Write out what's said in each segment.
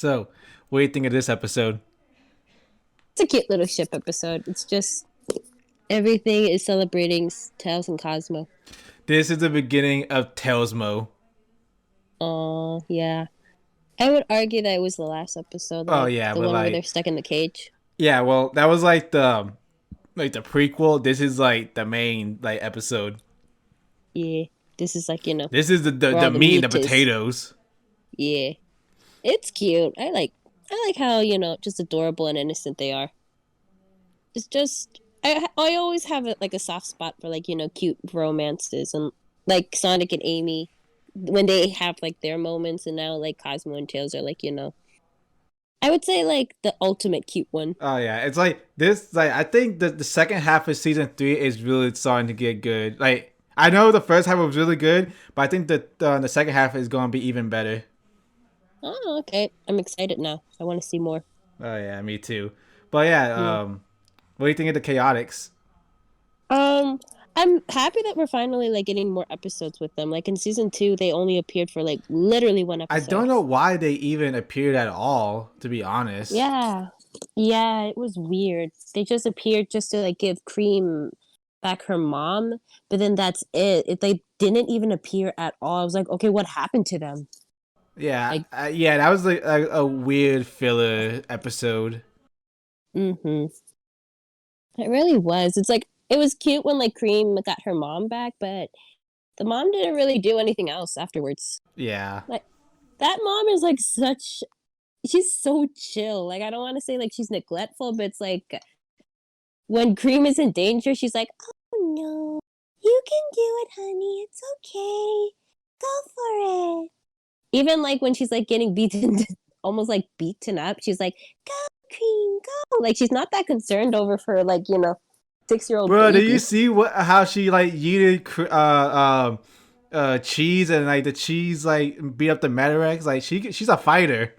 So, what do you think of this episode? It's a cute little ship episode. It's just everything is celebrating Tails and Cosmo. This is the beginning of Tellsmo. Oh, yeah. I would argue that it was the last episode, Oh like yeah, the but one where they're stuck in the cage. yeah, well, that was like the prequel. This is like the main like episode. Yeah. This is like, This is the where the all the meat and the meat is. potatoes. Yeah. It's cute. I like how, just adorable and innocent they are. It's just I always have like a soft spot for like, cute romances and like Sonic and Amy when they have like their moments and now like Cosmo and Tails are like, I would say like the ultimate cute one. Oh yeah, it's like this. Like I think the second half of season 3 is really starting to get good. Like I know the first half was really good, but I think the second half is going to be even better. Oh, okay. I'm excited now. I want to see more. Oh yeah, me too. But yeah, Yeah. what do you think of the Chaotix? Um, I'm happy that we're finally like getting more episodes with them. Like in season 2, they only appeared for like literally one I don't episode. know why they even appeared at all, to be honest. Yeah. Yeah, it was weird. They just appeared just to like give Cream back her mom, but then that's it. They didn't even appear at all. I was like, okay, what happened to them? Yeah, Like, yeah, that was like a weird filler episode. mm-hmm. It really was. It's like it was cute when like Cream got her mom back, but the mom didn't really do anything else afterwards. Yeah. Like that mom is like such she's so chill. Like I don't want to say like she's neglectful, but it's like when Cream is in danger, she's like, "Oh no. You can do it, honey. It's okay. Go for it." Even like when she's like getting beaten almost like beaten up, she's like, "Go, Cream, go." Like she's not that concerned over for like, 6-year-old Bro, did you baby. see what how she like yeeted cheese and like the cheese like beat up the Metarex? Like she's a fighter.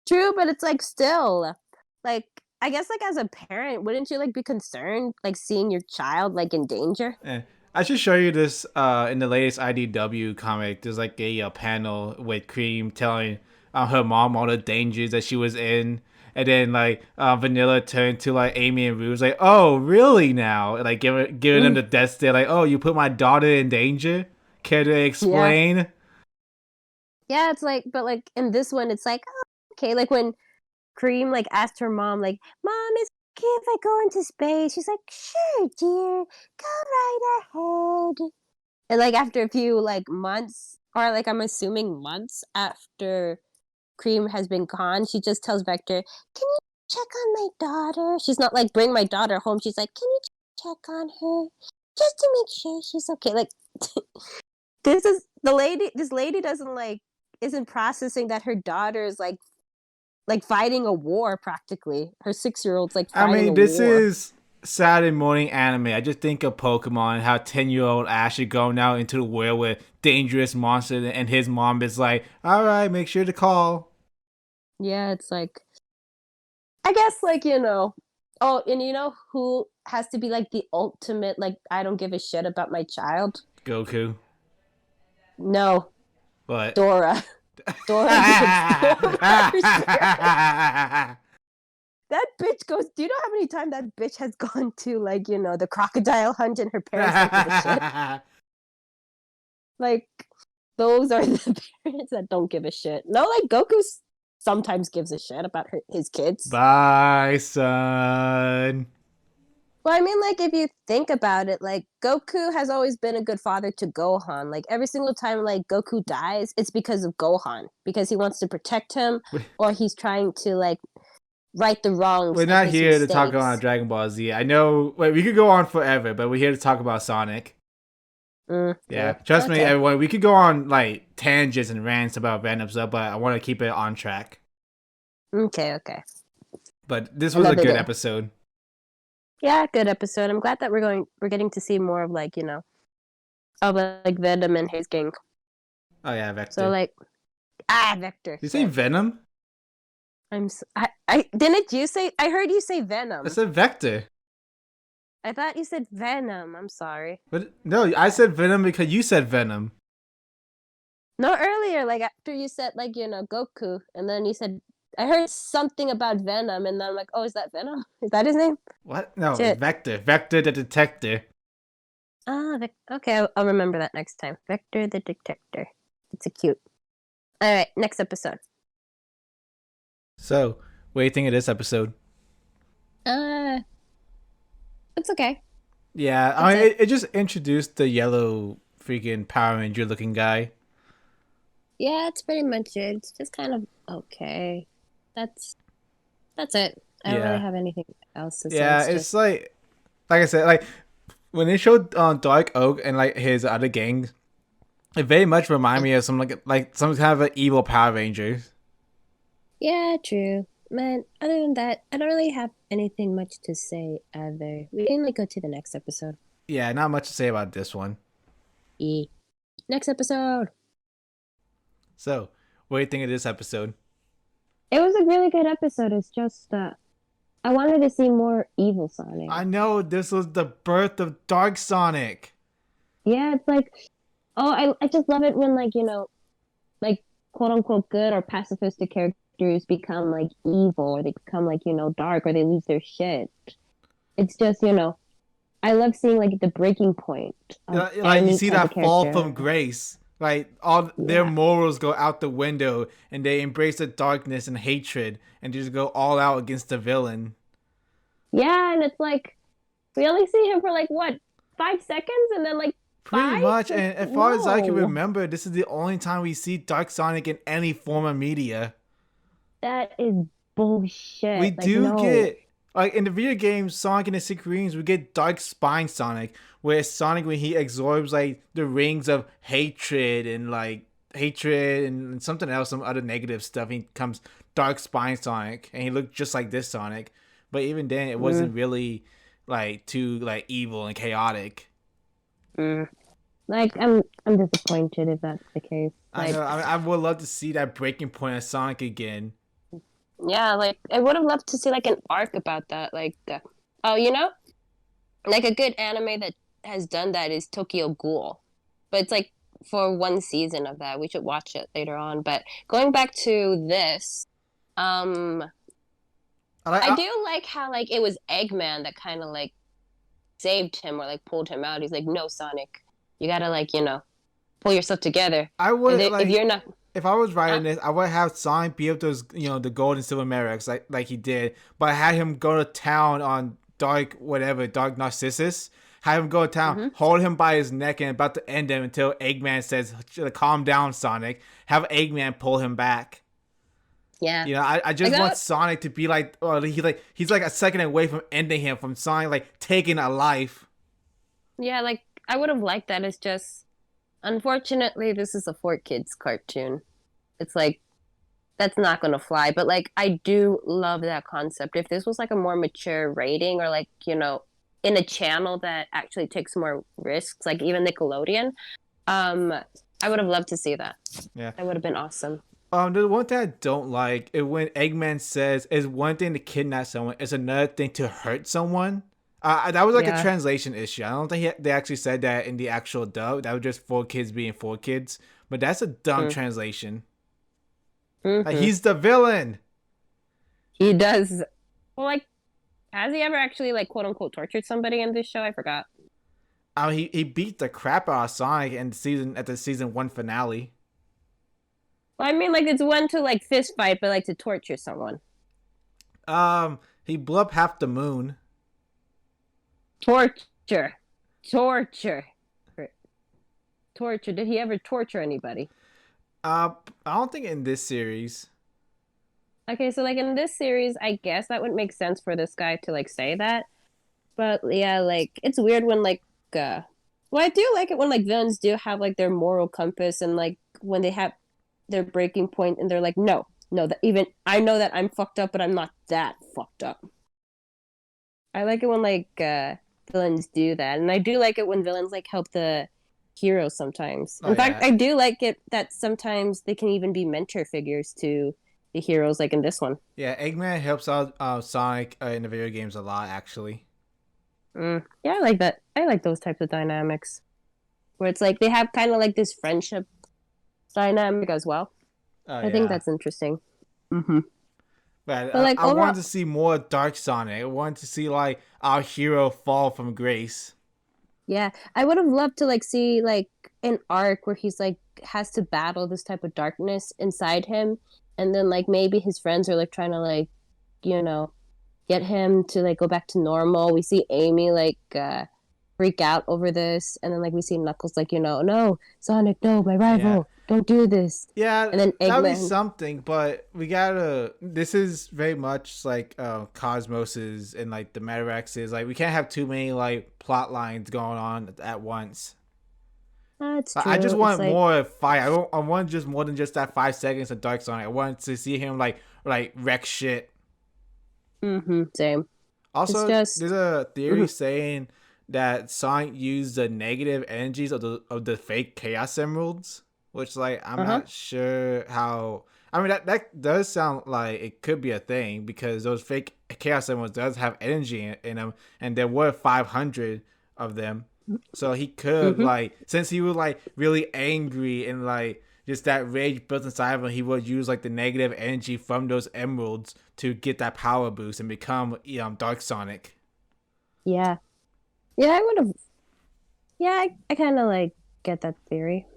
True, but it's like still like I guess like as a parent, wouldn't you like be concerned like seeing your child like in danger? Eh. I should show you this in the latest IDW comic. There's like a panel with Cream telling her mom all the dangers that she was in, and then like Vanilla turned to like Amy and Rouge like, "Oh, really now?" And, like giving them Mm, the death stare like, "Oh, you put my daughter in danger? Care to yeah. explain?" Yeah, it's like but like in this one it's like, oh, okay, like when Cream like asked her mom like, "Mom, is it okay if I go into space?" She's like, "Sure, dear. Go right ahead." And like after a few like months or like I'm assuming months after Cream has been gone, she just tells Vector, "Can you check on my daughter?" She's not like, "Bring my daughter home." She's like, "Can you check on her just to make sure she's okay?" Like, this lady doesn't like, isn't processing that her daughter is like fighting a war practically. Her 6-year-old's like I fighting mean, a this war. is Saturday morning anime. I just think of Pokemon, how 10-year-old Ash is going out into the world with dangerous monsters, and his mom is like, all right, make sure to call Yeah, it's like I guess like, oh, and you know who has to be like the ultimate like I don't give a shit about my child? Goku. No, But. Dora. Dora gets Dora for sure. That bitch goes. Do you know how many times that bitch has gone to like the crocodile hunt and her parents don't give a shit? Like those are the parents that don't give a shit. No, like Goku sometimes gives a shit about his kids. Bye, son. Well, I mean, like if you think about it, like Goku has always been a good father to Gohan. Like every single time like Goku dies, it's because of Gohan because he wants to protect him or he's trying to like right the wrongs We're of not his here to talk about mistakes. Dragon Ball Z. I know. Wait, we could go on forever, but we're here to talk about Sonic. Yeah, Yeah. trust me, Okay. everyone. We could go on like tangents and rants about random stuff, but I want to keep it on track. Okay. Okay. But this was a Another good day. episode. Yeah, good episode. I'm glad that we're getting to see more of like, of like Venom and his gang. Oh yeah, So Vector. like Vector, Did you say shit. Venom? I didn't you say I heard you say I Venom. said Vector. I thought you said Venom. I'm sorry. But no, I said Venom because you said Venom. No, earlier, like after you said like, Goku, and then you said I heard something about Venom, and then I'm like, oh, is that Venom? Is that his name? What? No, it's Shit. Vector. Vector the detective. Ah, okay, I'll remember that next time. Vector the Detector. It's a cute. All right, next episode. So, what do you think of this episode? Uh, it's okay. Yeah, That's I mean, it. it just introduced the yellow freaking Power Ranger looking guy. Yeah, it's pretty much it. It's just kind of okay. That's that's it. I don't really Yeah, have anything else to say. yeah, It's it's just like I said, like when they showed Dark Oak and like his other gangs, it very much reminded me of some like some kind of an evil Power Rangers. yeah, true. Man, other than that, I don't really have anything much to say either. We can like go to the next episode. Yeah, not much to say about this one. E. Next episode. So, what do you think of this episode? It was a really good episode. It's just I wanted to see more evil Sonic. I know this was the birth of Dark Sonic. Yeah, it's like, oh, I just love it when like, like quote unquote good or pacifistic characters become like evil or they become like, dark or they lose their shit. It's just, I love seeing like the breaking point of Like you any see type of that fall character. from grace. Like all their Yeah. morals go out the window and they embrace the darkness and hatred and just go all out against the villain. Yeah, and it's like we only see him for like what, 5 seconds and then like Pretty five? much, Like, and as far as I can no. remember, this is the only time we see Dark Sonic in any form of media. That is We bullshit. Like, do no. get like in the video games Sonic and the Six Rings, we get Dark Spine Sonic, where Sonic when he absorbs like the rings of hatred and like hatred and something else, some other negative stuff, he comes Dark Spine Sonic, and he looked just like this Sonic. But even then, it Mm, wasn't really like too like evil and chaotic. mm. Like, I'm disappointed if that's the case. I Like, know. I would love to see that breaking point of Sonic again. yeah, like I would have loved to see like an arc about that. Like, oh, like a good anime that has done that is Tokyo Ghoul, but it's like for one season of that. We should watch it later on. But going back to this, um, I like. I do like how like it was Eggman that kind of like saved him or like pulled him out. He's like, no, Sonic, you gotta like pull yourself together. I would If like you're not, if I was uh, writing this, I would have Sonic be up those the gold and silver Metarex like he did, but I had him go to town on Dark Narcissus. Have him go to town, mhm. hold him by his neck, and about to end him until Eggman says, "Calm down, Sonic." Have Eggman pull him back. Yeah, I like just want that. Sonic to be like, oh, he's like a second away from ending him, from Sonic like taking a life. Yeah, like I would have liked that. It's just unfortunately this is a for kids cartoon. It's like that's not gonna fly. But like I do love that concept. If this was like a more mature rating or like, in a channel that actually takes more risks, like even Nickelodeon, um, I would have loved to see that. Yeah. That would have been awesome. The one thing I don't like is when Eggman says it's one thing to kidnap someone, it's another thing to hurt someone. That was like a Yeah. translation issue. I don't think they actually said that in the actual dub. That was just four kids being four kids. But that's a dumb Mm. translation. Like Hmm. he's the villain. He does. Well, like, has he ever actually like quote unquote tortured somebody in this show? I forgot. He beat the crap out of Sonic in the season one finale. Well, I mean, like it's one to like fist fight, but like to torture someone. He blew up half the moon. Torture, torture, torture. Did he ever torture anybody? I don't think in this series. Okay, so like in this series, I guess that would make sense for this guy to like say that. But yeah, like it's weird when like well, I do like it when like villains do have like their moral compass and like when they have their breaking point and they're like, no, no, that even I know that I'm fucked up, but I'm not that fucked up. I like it when like villains do that. And I do like it when villains like help the heroes sometimes. Oh In fact, yeah, I do like it that sometimes they can even be mentor figures to the heroes like in this one. yeah. Eggman helps out Sonic in the video games a lot actually. Yeah, I like that. I like those types of dynamics where it's like they have kind of like this friendship dynamic as well. Oh I think yeah. that's interesting. Hmm. But But like I wanted overall, to see more Dark Sonic. I wanted to see like our hero fall from grace. yeah, I would have loved to like see like an arc where he's like has to battle this type of darkness inside him, and then like maybe his friends are like trying to like you know get him to like go back to normal. We see Amy like freak out over this, and then like we see Knuckles like no, Sonic, no, my Yeah. rival, don't do this, Yeah, and then that would be Eggman. something, but we gotta. This is very much like Cosmos's and like the Metarex's. Like we can't have too many like plot lines going on at once. That's I just true. It's want like more fight. I don't. I want just more than just that 5 seconds of Dark Sonic. I want to see him like wreck shit. same. It's Also, there's just a theory mhm, saying that Sonic used the negative energies of the fake Chaos Emeralds, which like I'm uh huh. not sure how. I mean that does sound like it could be a thing because those fake Chaos Emeralds does have energy in them, and there were 500 of them. So he could Hmm. like since he was like really angry and like just that rage built inside of him, he would use like the negative energy from those emeralds to get that power boost and become Dark Sonic. Yeah, yeah. I would have. Yeah, I kind of like get that theory.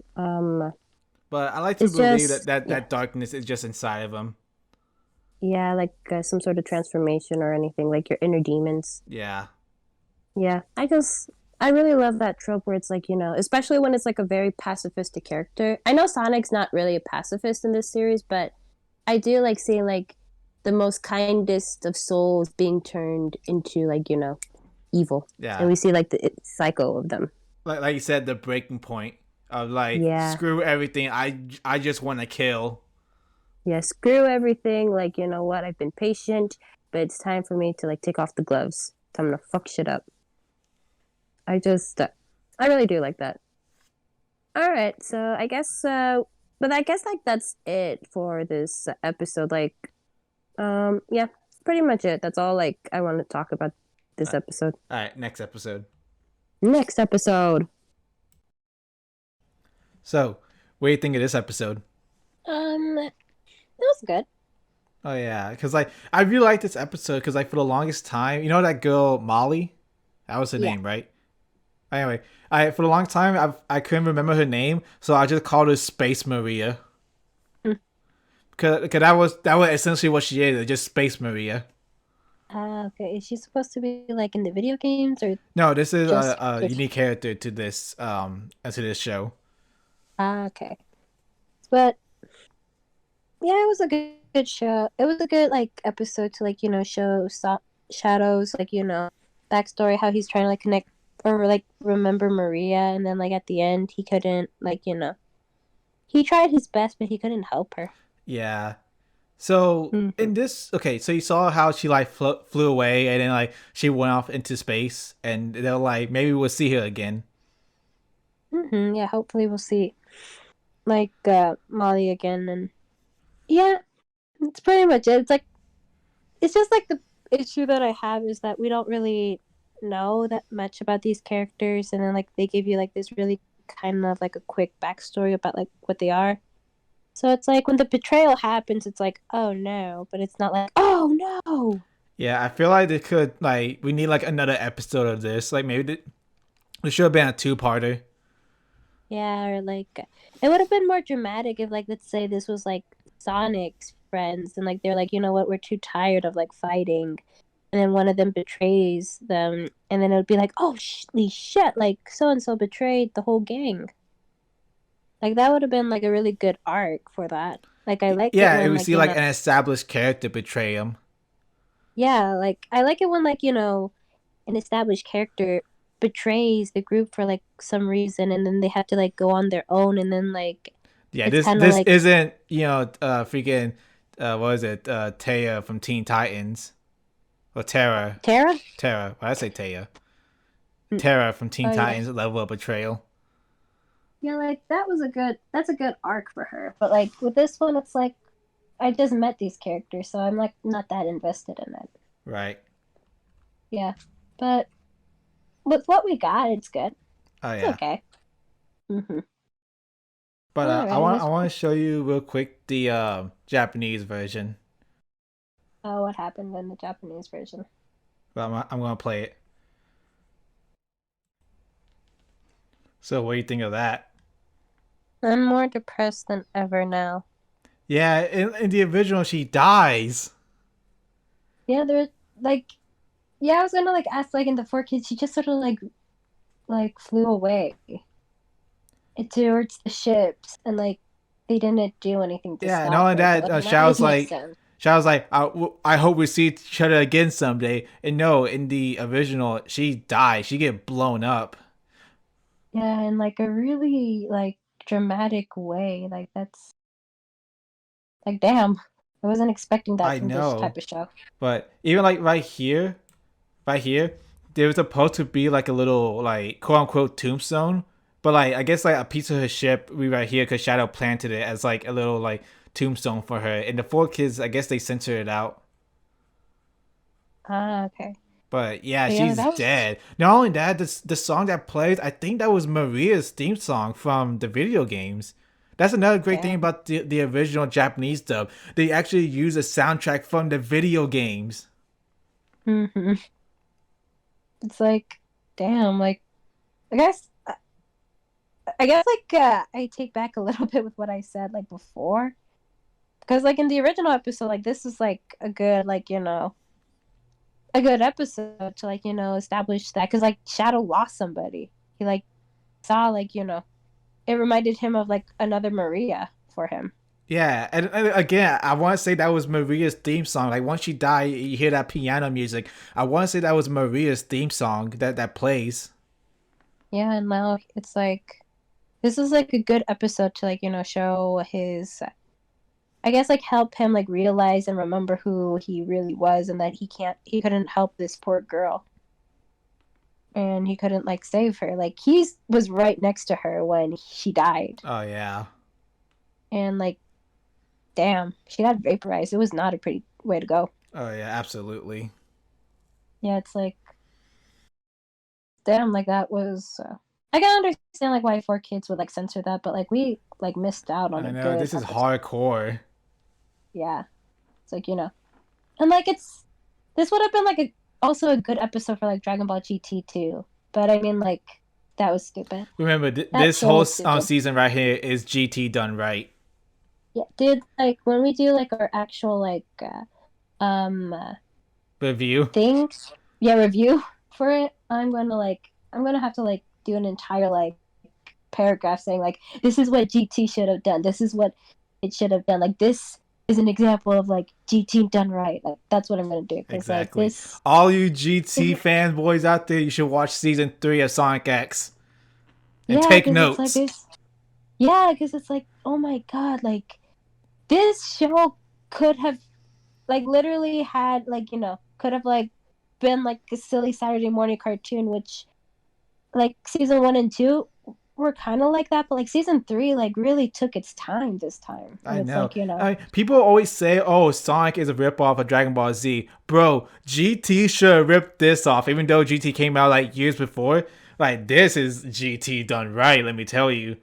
But I like to it's believe that just yeah, that darkness is just inside of him. yeah, like some sort of transformation or anything, like your inner demons. Yeah, Yeah, I really love that trope where it's like, especially when it's like a very pacifistic character. I know Sonic's not really a pacifist in this series, but I do like seeing like the most kindest of souls being turned into like, evil. And yeah. we see like the cycle of them. Like you said, the breaking point of like Yeah. screw everything. I just want to kill. Yeah, screw everything. Like, you know what? I've been patient, but it's time for me to like take off the gloves. Time to fuck shit up. I really do like that. All right, so but I guess like that's it for this episode. Like, yeah, pretty much it. That's all like I want to talk about this All episode. right, next episode. Next episode. So, what do you think of this episode? It was good. Oh yeah, because like I really like this episode because like for the longest time, you know that girl Molly, that was her Yeah. name, right? Anyway, I for a long time I couldn't remember her name, so I just called her Space Maria. Mm. Cause that was essentially what she is, just Space Maria. Okay. Is she supposed to be like in the video games or No, this is just a cartoon? unique character to this show. Okay. But yeah, it was a good show. It was a good like episode to like show Shadows like backstory how he's trying to like connect or like remember Maria, and then like at the end he couldn't like he tried his best but he couldn't help her. Yeah. So Mm-hmm. in this, okay, so you saw how she like flew away and then like she went off into space, and they're like maybe we'll see her again. Mm-hmm. Yeah, hopefully we'll see like Molly again, and yeah, it's pretty much it. It's like it's just like the issue that I have is that we don't really know that much about these characters, and then like they give you like this really kind of like a quick backstory about like what they are. So it's like when the betrayal happens, it's like, oh no, but it's not like, oh no. Yeah, I feel like they could like we need like another episode of this. Like maybe it should have been a two-parter. Yeah, or like it would have been more dramatic if like let's say this was like Sonic's friends and like they're like, you know what, we're too tired of like fighting. And then one of them betrays them, and then it would be like, oh, holy shit, like so and so betrayed the whole gang. Like that would have been like a really good arc for that. Like I like it Yeah, it when would like see like an established character betray him. yeah, like I like it when like an established character betrays the group for like some reason, and then they have to like go on their own, and then like Yeah, it's kind of this like isn't freaking what is it Taya from Teen Titans or Tara. Terra. Why did I say Taya? Mm. Terra from Teen Oh yeah, Titans level of betrayal. yeah. Like that's a good arc for her. But like with this one, it's like I just met these characters, so I'm like not that invested in it. Right. Yeah, but with what we got, it's good. Oh It's yeah. okay. Hmm. But All right, I I want guess. I want to show you real quick the Japanese version. Oh, what happened in the Japanese version? But I'm gonna play it. So what do you think of that? I'm more depressed than ever now. Yeah, in the original she dies. Yeah, there's like, yeah, I was gonna like ask like in the four kids, she just sort of like flew away towards the ships, and like they didn't do anything to Yeah, and stop all of her. But that, like now it Xiao's makes like, sense. I hope we see each other again someday. And no, in the original, she died. She get blown up. Yeah, in like a really like dramatic way. Like that's like damn. I wasn't expecting that I from this know, type of show. but even like right here, there was supposed to be like a little like quote unquote tombstone, but like I guess like a piece of her ship we right here because Shadow planted it as like a little like tombstone for her. And the four kids, I guess they censored it out. Ah, okay. But yeah, But yeah, she's that was dead. Not only that, the song that plays, I think that was Maria's theme song from the video games. That's another great thing damn. about the original Japanese dub. They actually use a soundtrack from the video games. Hmm. It's like damn. Like I guess I guess like I take back a little bit with what I said like before. Because like in the original episode, like this is like a good like a good episode to like establish that because like Shadow lost somebody. He like saw like it reminded him of like another Maria for him. Yeah, and again, I want to say that was Maria's theme song. Like once she died, you hear that piano music. I want to say that was Maria's theme song that plays. Yeah, and now it's like this is like a good episode to like show his I guess like help him like realize and remember who he really was and that he couldn't help this poor girl and he couldn't like save her. Like he was right next to her when she died. Oh yeah, And like damn, she got vaporized. It was not a pretty way to go. oh yeah, absolutely. Yeah, it's like damn, like that was I can understand like why four kids would like censor that, but like we like missed out on I a know good this is episode. hardcore. Yeah. It's like, and like this would have been like also a good episode for like Dragon Ball GT too. But I mean like that was stupid. Remember, That this show whole was stupid. season right here is GT done right. Yeah, dude, like when we do like our actual like Review. things, yeah, review for it, I'm gonna have to like do an entire like paragraph saying like this is what GT should have done. This is what it should have done. Like this is an example of like GT done right. Like that's what I'm gonna do because like Exactly. this All you GT is fanboys out there, you should watch season 3 of Sonic X and yeah take because it's like notes. this yeah because it's like oh my god like this show could have like literally had like could have like been like a silly Saturday morning cartoon which like season one and two were kind of like that, but like season three like really took its time this time, and I it's know. like People always say, "Oh, Sonic is a ripoff of Dragon Ball Z." Bro, GT should have ripped this off, even though GT came out like years before. Like this is GT done right. Let me tell you.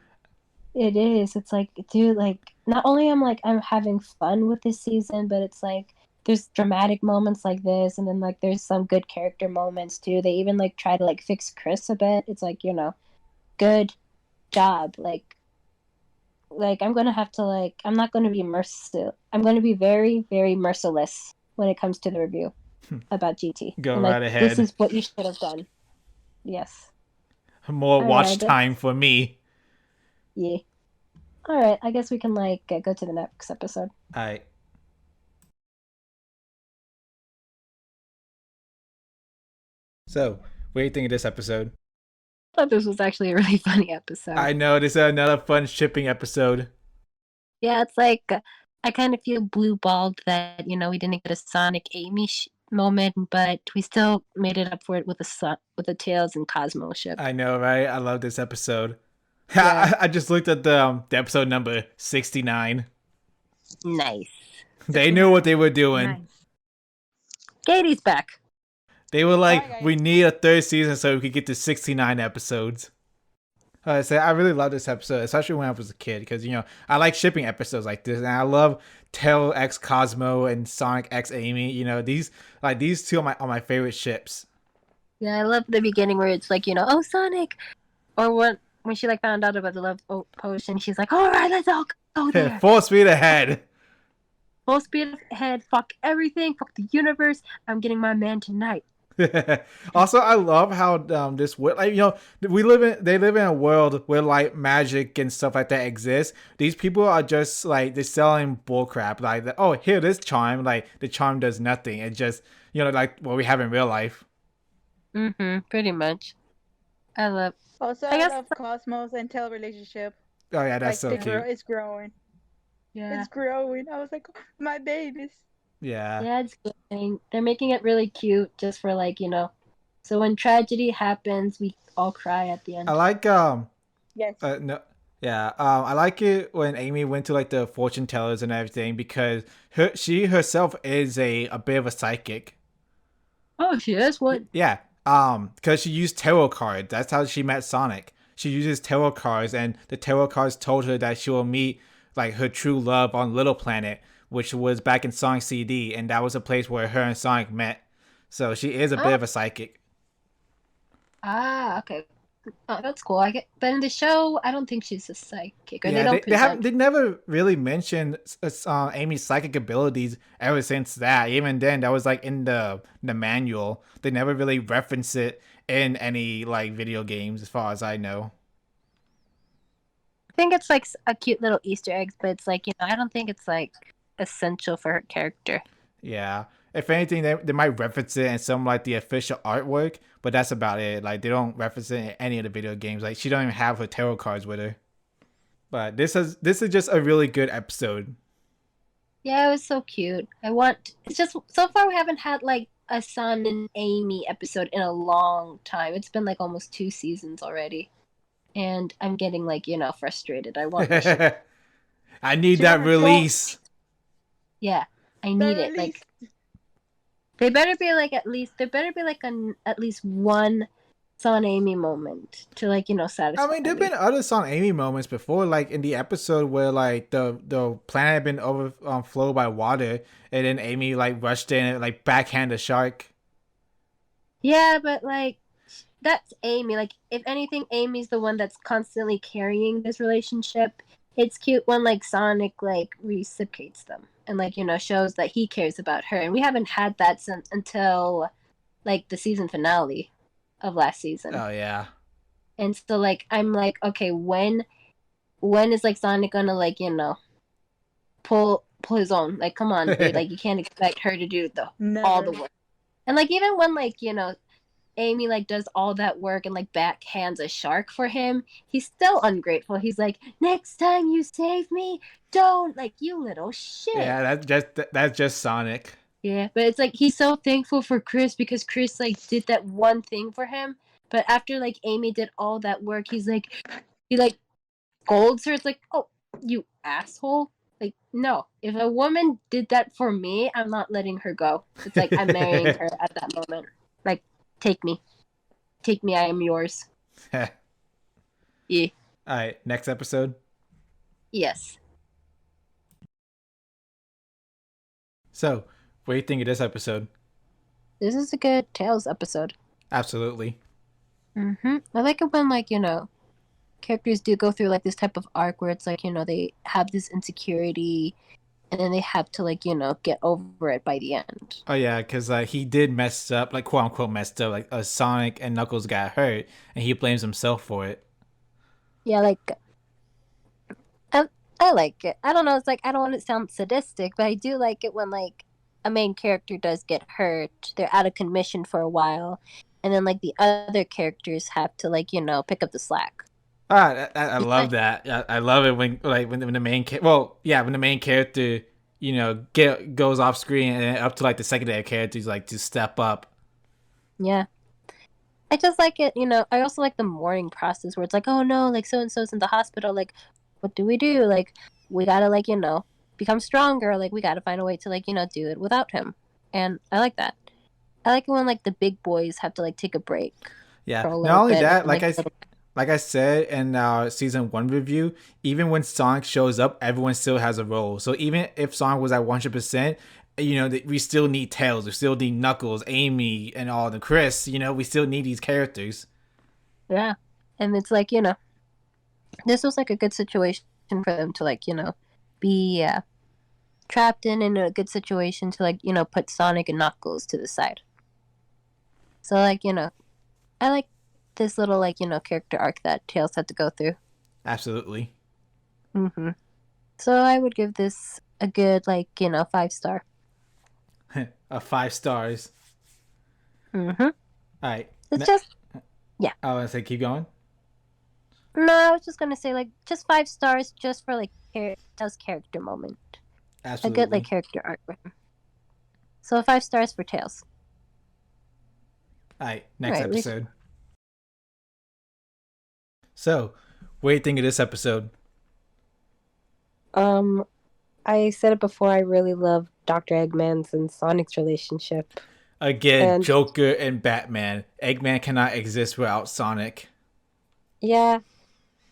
it is. It's like, dude, like not only I'm having fun with this season, but it's like there's dramatic moments like this, and then like there's some good character moments too. They even like try to like fix Chris a bit. It's like good job. Like I'm gonna have to like I'm not gonna be merciless. I'm gonna be very very merciless when it comes to the review about GT. Go And like right this ahead. is what you should have done. Yes. More All right. I watch time guess. for me. Yeah. All right. I guess we can like go to the next episode. All right. So, what do you think of this episode? I thought this was actually a really funny episode. I know this is another fun shipping episode. Yeah, it's like I kind of feel blue balled that we didn't get a Sonic Amy moment, but we still made it up for it with a Tails and Cosmo ship. I know, right? I love this episode. Yeah, I just looked at the episode number 69. nice. They knew what 69. they were doing. Nice. Katie's back. They were Sorry, like, we guys. need a third season so we could get to 69 episodes. So I really love this episode, especially when I was a kid, because I like shipping episodes like this, and I love Tail X Cosmo and Sonic X Amy. These two are my favorite ships. Yeah, I love the beginning where it's like, oh Sonic, or when she like found out about the love potion, she's like, all right, let's all go there. Full speed ahead. Full speed ahead, fuck everything, fuck the universe. I'm getting my man tonight. Also, I love how this world, they live in a world where like magic and stuff like that exists. These people are just like they're selling bullcrap. Like, oh, here this charm, like the charm does nothing. It just like what we have in real life. Pretty much. I love. Also, I I guess. love Cosmos and Tail relationship. Oh yeah, that's Like so the girl cute. is growing. Yeah. It's growing. I was like, "Oh, my babies." Yeah, Yeah, it's good. They're making it really cute, just for like So when tragedy happens, we all cry at the I end. like Yes. no. Yeah, I like it when Amy went to like the fortune tellers and everything because she herself is a bit of a psychic. Oh, she is what? Yeah. Because she used tarot cards. That's how she met Sonic. She uses tarot cards, and the tarot cards told her that she will meet like her true love on Little Planet, which was back in Sonic CD, and that was a place where her and Sonic met. So she is a bit Oh, of a psychic. okay. Oh, that's cool. But in the show, I don't think she's a psychic, or they Yeah, don't they present. never really mentioned Amy's psychic abilities ever since that. Even then, that was like in the manual. They never really reference it in any like video games, as far as I know. I think it's like a cute little Easter eggs, but it's like I don't think it's like essential for her character. Yeah. If anything, they might reference it in some like the official artwork, but that's about it. Like they don't reference it in any of the video games. Like she don't even have her tarot cards with her. But this is just a really good episode. Yeah, it was so cute. It's just so far we haven't had like a Son and Amy episode in a long time. It's been like almost 2 seasons already. And I'm getting like, frustrated. I want more shit. I need She got that her soul. release. Yeah, I The need it. release. Like they better be like there better be like at least one Son Amy moment to like, I satisfy mean, there've me. been other Sonic Amy moments before, like in the episode where like the planet had been overflowed by water, and then Amy like rushed in and like backhand a shark. Yeah, but like that's Amy. Like, if anything, Amy's the one that's constantly carrying this relationship. It's cute when like Sonic like reciprocates them and like shows that he cares about her. And we haven't had that since until like the season finale of last season. Oh yeah. And so like I'm like, okay, when is like Sonic gonna like pull his own? Like, come on, dude. Like, you can't expect her to do all Never. the work. And like even when like Amy like does all that work and like backhands a shark for him, he's still ungrateful. He's like, next time you save me, don't, like, you little shit. Yeah, that's just Sonic. Yeah, but it's like he's so thankful for Chris because Chris like did that one thing for him. But after like Amy did all that work, he like scolds her. It's like, oh, you asshole. Like, no, if a woman did that for me, I'm not letting her go. It's like I'm marrying her at that moment. Like, take me. Take me, I am yours. All Yeah. right, next episode. Yes. So, what do you think of this episode? This is a good Tails episode. Absolutely. I like it when, like, characters do go through, like, this type of arc where it's like, they have this insecurity and then they have to, like, get over it by the end. Oh yeah, because he did mess up, like quote unquote messed up. Like Sonic and Knuckles got hurt, and he blames himself for it. Yeah, like, I like it. I don't know, it's like, I don't want to sound sadistic, but I do like it when, like, a main character does get hurt. They're out of commission for a while. And then, like, the other characters have to, like, pick up the slack. I love that. I love it when like when the when the main character goes off screen and up to like the secondary characters like to step up. Yeah. I just like it, I also like the mourning process where it's like, oh no, like so and so's in the hospital, like what do we do? Like we gotta like, become stronger, like we gotta find a way to like, do it without him. And I like that. I like it when like the big boys have to like take a break Yeah. for a Not little only bit. that, And, like, like I said in our season 1 review, even when Sonic shows up, everyone still has a role. So even if Sonic was at 100%, we still need Tails, we still need Knuckles, Amy, and all the Chris. We still need these characters. Yeah. And it's like, this was like a good situation for them to like, be trapped in a good situation to like, put Sonic and Knuckles to the side. So like, I like this little like, character arc that Tails had to go through. Absolutely. Mm-hmm. So I would give this a good like, 5 star. A 5 stars. Mm-hmm. All right. It's just yeah. I want to say keep going. No, I was just gonna say like just 5 stars just for like Tails character moment. A good like Absolutely. character arc for him. So 5 stars for Tails. All right. All Next right, episode. So, what do you think of this episode? um I said it before, I really love Dr. Eggman's and Sonic's relationship. Again, And Joker and Batman. Eggman cannot exist without Sonic. yeah,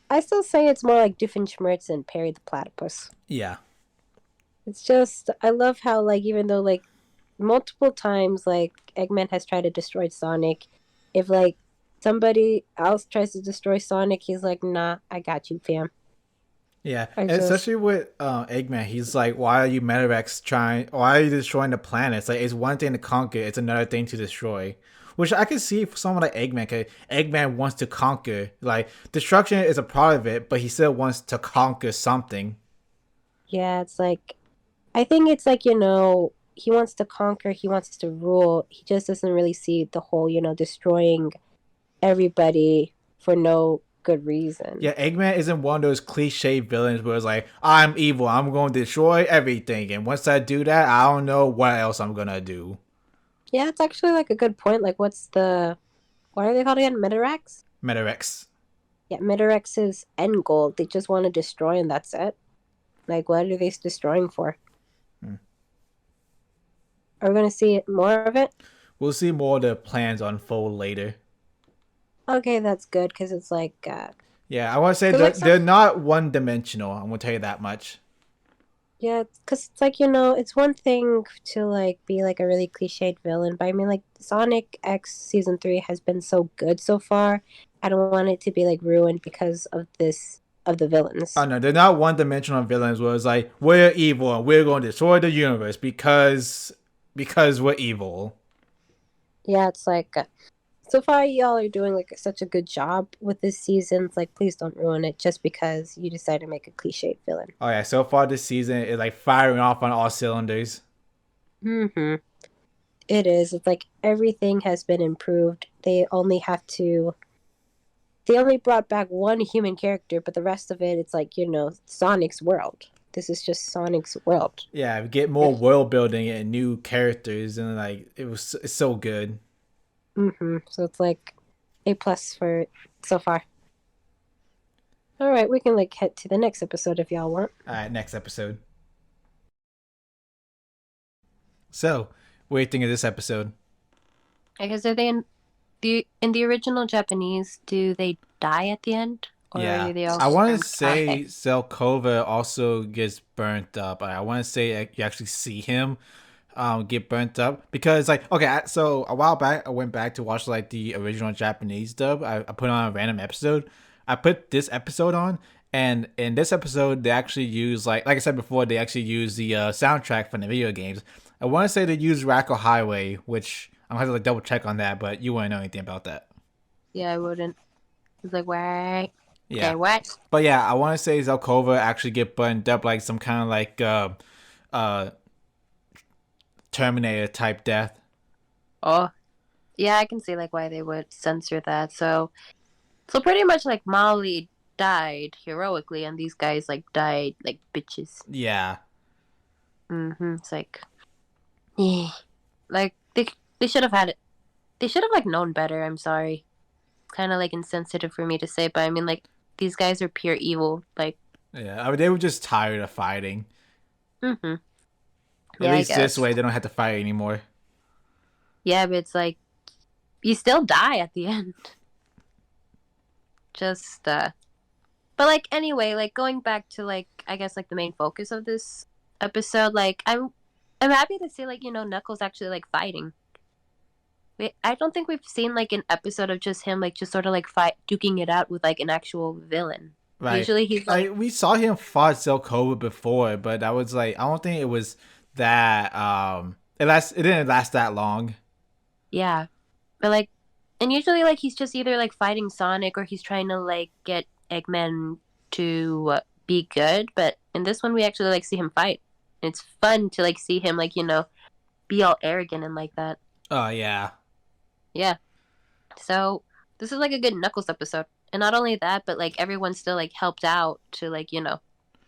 I still say it's more like Doofenshmirtz and Perry the Platypus. Yeah. It's just, I love how, like, even though, like, multiple times, like, Eggman has tried to destroy Sonic, if, like, somebody else tries to destroy Sonic, he's like, nah, I got you, fam. Yeah, I and just, especially with Eggman, he's like, "Why are you Metarex trying? Why are you destroying the planet? It's like it's one thing to conquer, it's another thing to destroy." Which I can see for someone like Eggman. 'Cause Eggman wants to conquer. Like destruction is a part of it, but he still wants to conquer something. yeah, it's like, I think it's like, he wants to conquer, he wants to rule. He just doesn't really see the whole, destroying everybody for no good reason. Yeah, Eggman isn't one of those cliche villains where it's like, "I'm evil, I'm going to destroy everything," and once I do that, I don't know what else I'm gonna do. Yeah, it's actually like a good point. Like, what are they called again? Metarex? Metarex. Yeah, Metarex's end goal. They just want to destroy and that's it. Like, what are they destroying for? Hmm. Are we going to see more of it? We'll see more of the plans unfold later. Okay, that's good because it's like, Yeah, I want to say cause like they're not one dimensional. I'm gonna tell you that much. yeah, because it's like, it's one thing to like be like a really cliched villain, but I mean, like, Sonic X Season 3 has been so good so far. I don't want it to be like ruined because of the Oh villains. no, they're not one dimensional villains where it's like we're evil and we're going to destroy the universe because we're evil. Yeah, it's like, so far y'all are doing like such a good job with this season. It's like, please don't ruin it just because you decide to make a cliched villain. Oh yeah, so far this season is like firing off on all cylinders. Mm-hmm. It is. It's like everything has been improved. They only brought back one human character, but the rest of it, it's like, Sonic's world. This is just Sonic's world. Yeah, we get more world building and new characters and like it's so good. Mm-hmm. So it's like A+ for so far. All right, we can like head to the next episode if y'all want. All right, next episode. So, what do you think of this episode? I guess are they in the original Japanese? Do they die at the end, or Yeah, are they all I want to okay? say Zelkova also gets burnt up. I want to say you actually see him get burnt up because like okay, so a while back I went back to watch like the original Japanese dub. I put on a random episode. I put this episode on, and in this episode they actually use like I said before, they actually use the soundtrack from the video games. I want to say they use Racco Highway, which I'm gonna have to like double check on that, but you wouldn't know anything about that. Yeah, I wouldn't. It's like, wait, Yeah, okay, what? but yeah, I want to say Zelkova actually get burned up like some kind of like uh Terminator type death. Oh, yeah, I can see like why they would censor that. So pretty much like Molly died heroically, and these guys like died like bitches. Yeah. Mm-hmm. It's like, yeah, like they should have had it. They should have like known better. I'm sorry. It's kind of like insensitive for me to say, but I mean like these guys are pure evil. Like, Yeah, I mean, they were just tired of fighting. mm-hmm. At Yeah, I least this guess. way, they don't have to fight anymore. Yeah, but it's like you still die at the end. Just but like anyway, like going back to like I guess like the main focus of this episode, like I'm happy to see like, Knuckles actually like fighting. I don't think we've seen like an episode of just him like just sort of like fight duking it out with like an actual villain. Right. Usually he's like, Like we saw him fight Silkova before, but that was like I don't think it was that it didn't last that long. yeah. But like and usually like he's just either like fighting Sonic or he's trying to like get Eggman to be good, but in this one we actually like see him fight. It's fun to like see him like, be all arrogant and like that. Oh yeah. Yeah. So this is like a good Knuckles episode. And not only that, but like everyone still like helped out to like,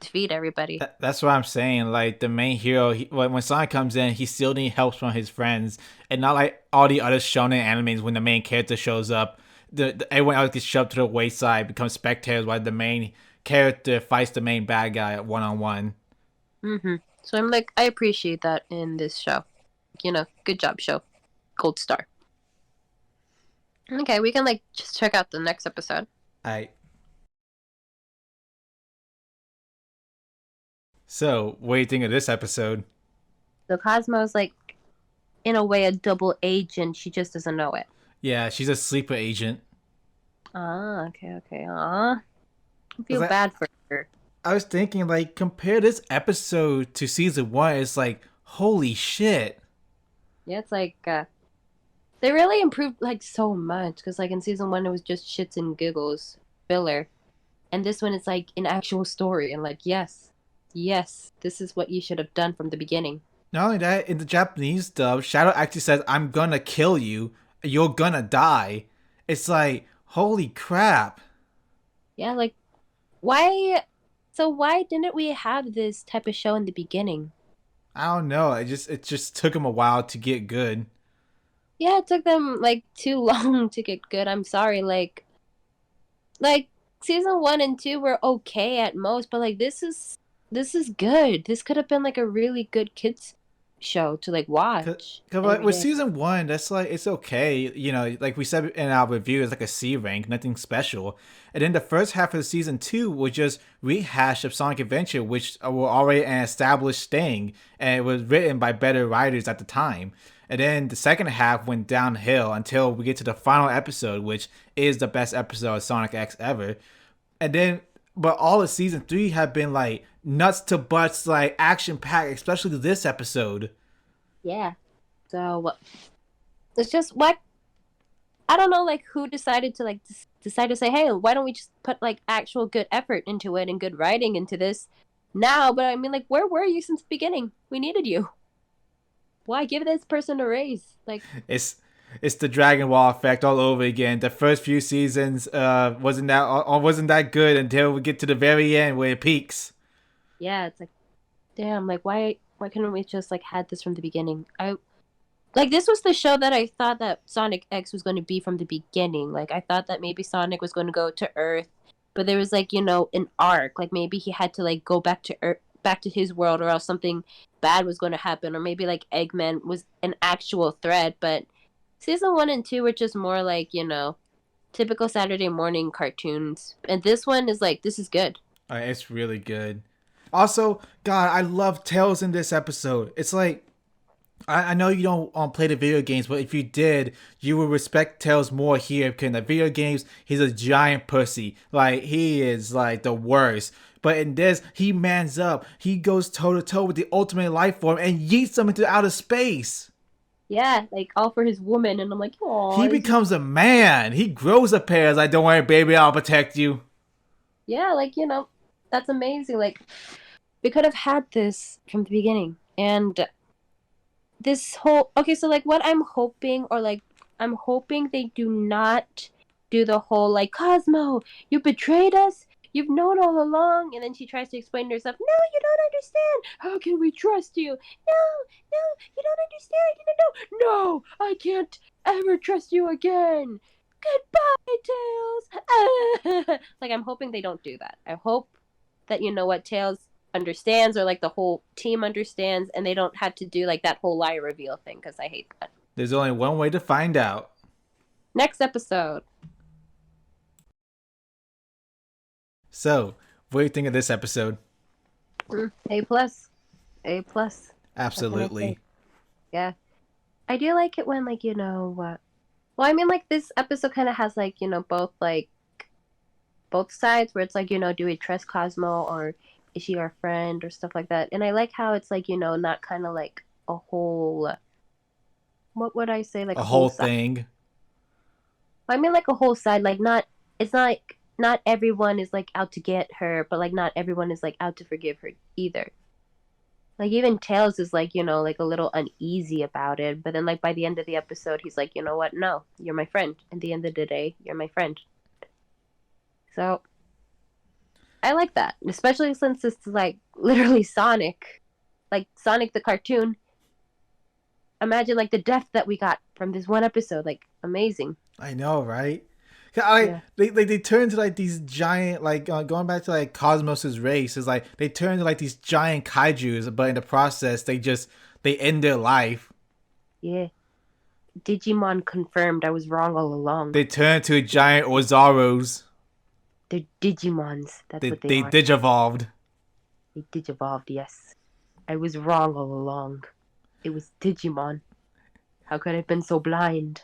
defeat everybody. That's what I'm saying. Like the main hero, when Sonic comes in, he still needs help from his friends, and not like all the other shonen animes. When the main character shows up, everyone else gets shoved to the wayside, becomes spectators, while the main character fights the main bad guy at 1-on-1. So I'm like, I appreciate that in this show. Good job, show. Gold star. Okay, we can like just check out the next episode. I So, what do you think of this episode? So Cosmo's like in a way a double agent. She just doesn't know it. Yeah, she's a sleeper agent. Ah, okay, okay. I Cause feel bad for her. I was thinking, like, compare this episode to season one. It's like, holy shit. Yeah, it's like they really improved like so much because like in season one it was just shits and giggles filler, and this one it's like an actual story and like yes, yes, this is what you should have done from the beginning. Not only that, in the Japanese dub, Shadow actually says, I'm gonna kill you. You're gonna die. It's like, holy crap. Yeah, like why? So why didn't we have this type of show in the beginning? I don't know. It just took him a while to get good. Yeah, it took them like too long to get good. I'm sorry, like season one and two were okay at most, but like this is good. This could have been like a really good kids show to like Cause, watch 'cause, like every with day. season one, that's like it's okay, like we said in our review, it's like a C rank, nothing special. And then the first half of season two was just rehash of Sonic Adventure, which were already an established thing, and it was written by better writers at the time. And then the second half went downhill until we get to the final episode, which is the best episode of Sonic X ever. And then, but all of season three have been like nuts to butts, like action packed, especially this episode. Yeah. So it's just what I don't know, like who decided to like decide to say, hey, why don't we just put like actual good effort into it and good writing into this now? But I mean, like, where were you since the beginning? We needed you. Why give this person a raise? Like, It's it's the Dragon Ball effect all over again. The first few seasons wasn't that good until we get to the very end where it peaks. yeah, it's like, damn, like why couldn't we just like had this from the beginning? I like this was the show that I thought that Sonic X was going to be from the beginning. Like I thought that maybe Sonic was going to go to Earth, but there was like, an arc. Like maybe he had to like go back to Earth, back to his world or else something bad was going to happen or maybe like Eggman was an actual threat, but season 1 and 2 were just more like, typical Saturday morning cartoons. And this one is like this is good. It's really good. Also, God, I love Tails in this episode. It's like I know you don't play the video games, but if you did, you would respect Tails more here because in the video games, he's a giant pussy. Like, he is like the worst. But in this, he mans up. He goes toe to toe with the ultimate life form and yeets them into outer space. Yeah, like all for his woman and I'm like, He "Oh, becomes a man. He grows a pair. Like, don't worry, baby, I'll protect you. yeah, like, that's amazing. Like we could have had this from the beginning. And this whole okay, so like what I'm hoping or like I'm hoping they do not do the whole like Cosmo, you betrayed us. You've known all along, and then she tries to explain to herself, "No, you don't understand. How can we trust you? No, no, you don't understand. You don't know. No, I can't ever trust you again. Goodbye, Tails." Like I'm hoping they don't do that. I hope that what Tails understands or like the whole team understands and they don't have to do like that whole lie reveal thing because I hate that. There's only one way to find out. Next episode. So, what do you think of this episode? A plus, A plus. What can I say? Absolutely. Yeah, I do like it when well, I mean, like this episode kind of has both sides where it's like do we trust Cosmo or is she our friend or stuff like that. And I like how it's like not kind of like a whole what would I say like A a whole whole side. thing. I mean like a whole side like not it's not like not everyone is like out to get her, but like not everyone is like out to forgive her either. Like even Tails is like like a little uneasy about it, but then like by the end of the episode he's like, you know what? No, you're my friend. At the end of the day, you're my friend. So I like that, especially since it's like literally Sonic, like Sonic the cartoon. Imagine like the depth that we got from this one episode, like amazing. I know, right? Yeah, They turn to like these giant going back to like Cosmos's race is like they turn to like these giant kaiju's, but in the process they end their life. yeah. Digimon confirmed I was wrong all along. They turn to giant Ozaros. They're Digimons. That's what they They are. digivolved. They Digivolved. Yes, I was wrong all along. It was Digimon. How could I have been so blind?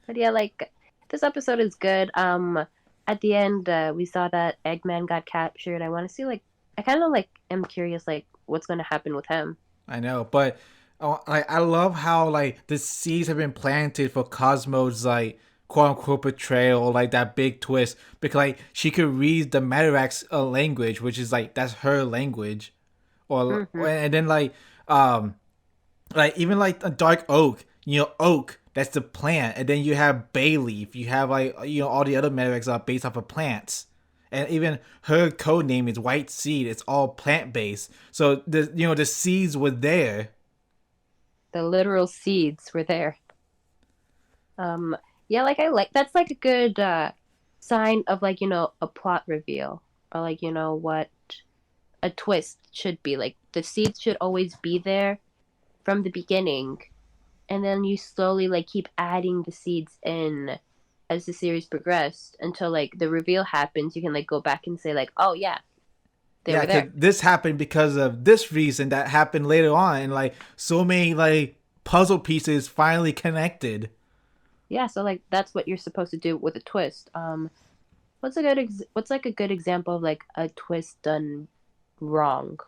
But yeah, like this episode is good. At the end, we saw that Eggman got captured. I want to see like I kind of like am curious like what's going to happen with him. I know, but I love how like the seeds have been planted for Cosmo's like quote unquote betrayal, like that big twist, because like she could read the Metarex language, which is like that's her language, Hmm. and then like even like a dark oak, oak. That's the plant, and then you have bay leaf. You have like all the other Metarex are based off of plants, and even her code name is White Seed. It's all plant based. So the seeds were there. The literal seeds were there. Um, yeah, like I like that's like a good sign of like a plot reveal or like what a twist should be. Like the seeds should always be there from the beginning, and then you slowly like keep adding the seeds in as the series progressed until like the reveal happens. You can like go back and say like, oh yeah, they Yeah, were because there. this happened because of this reason that happened later on, and like so many like puzzle pieces finally connected. Yeah, so like that's what you're supposed to do with a twist. What's like a good example of like a twist done wrong?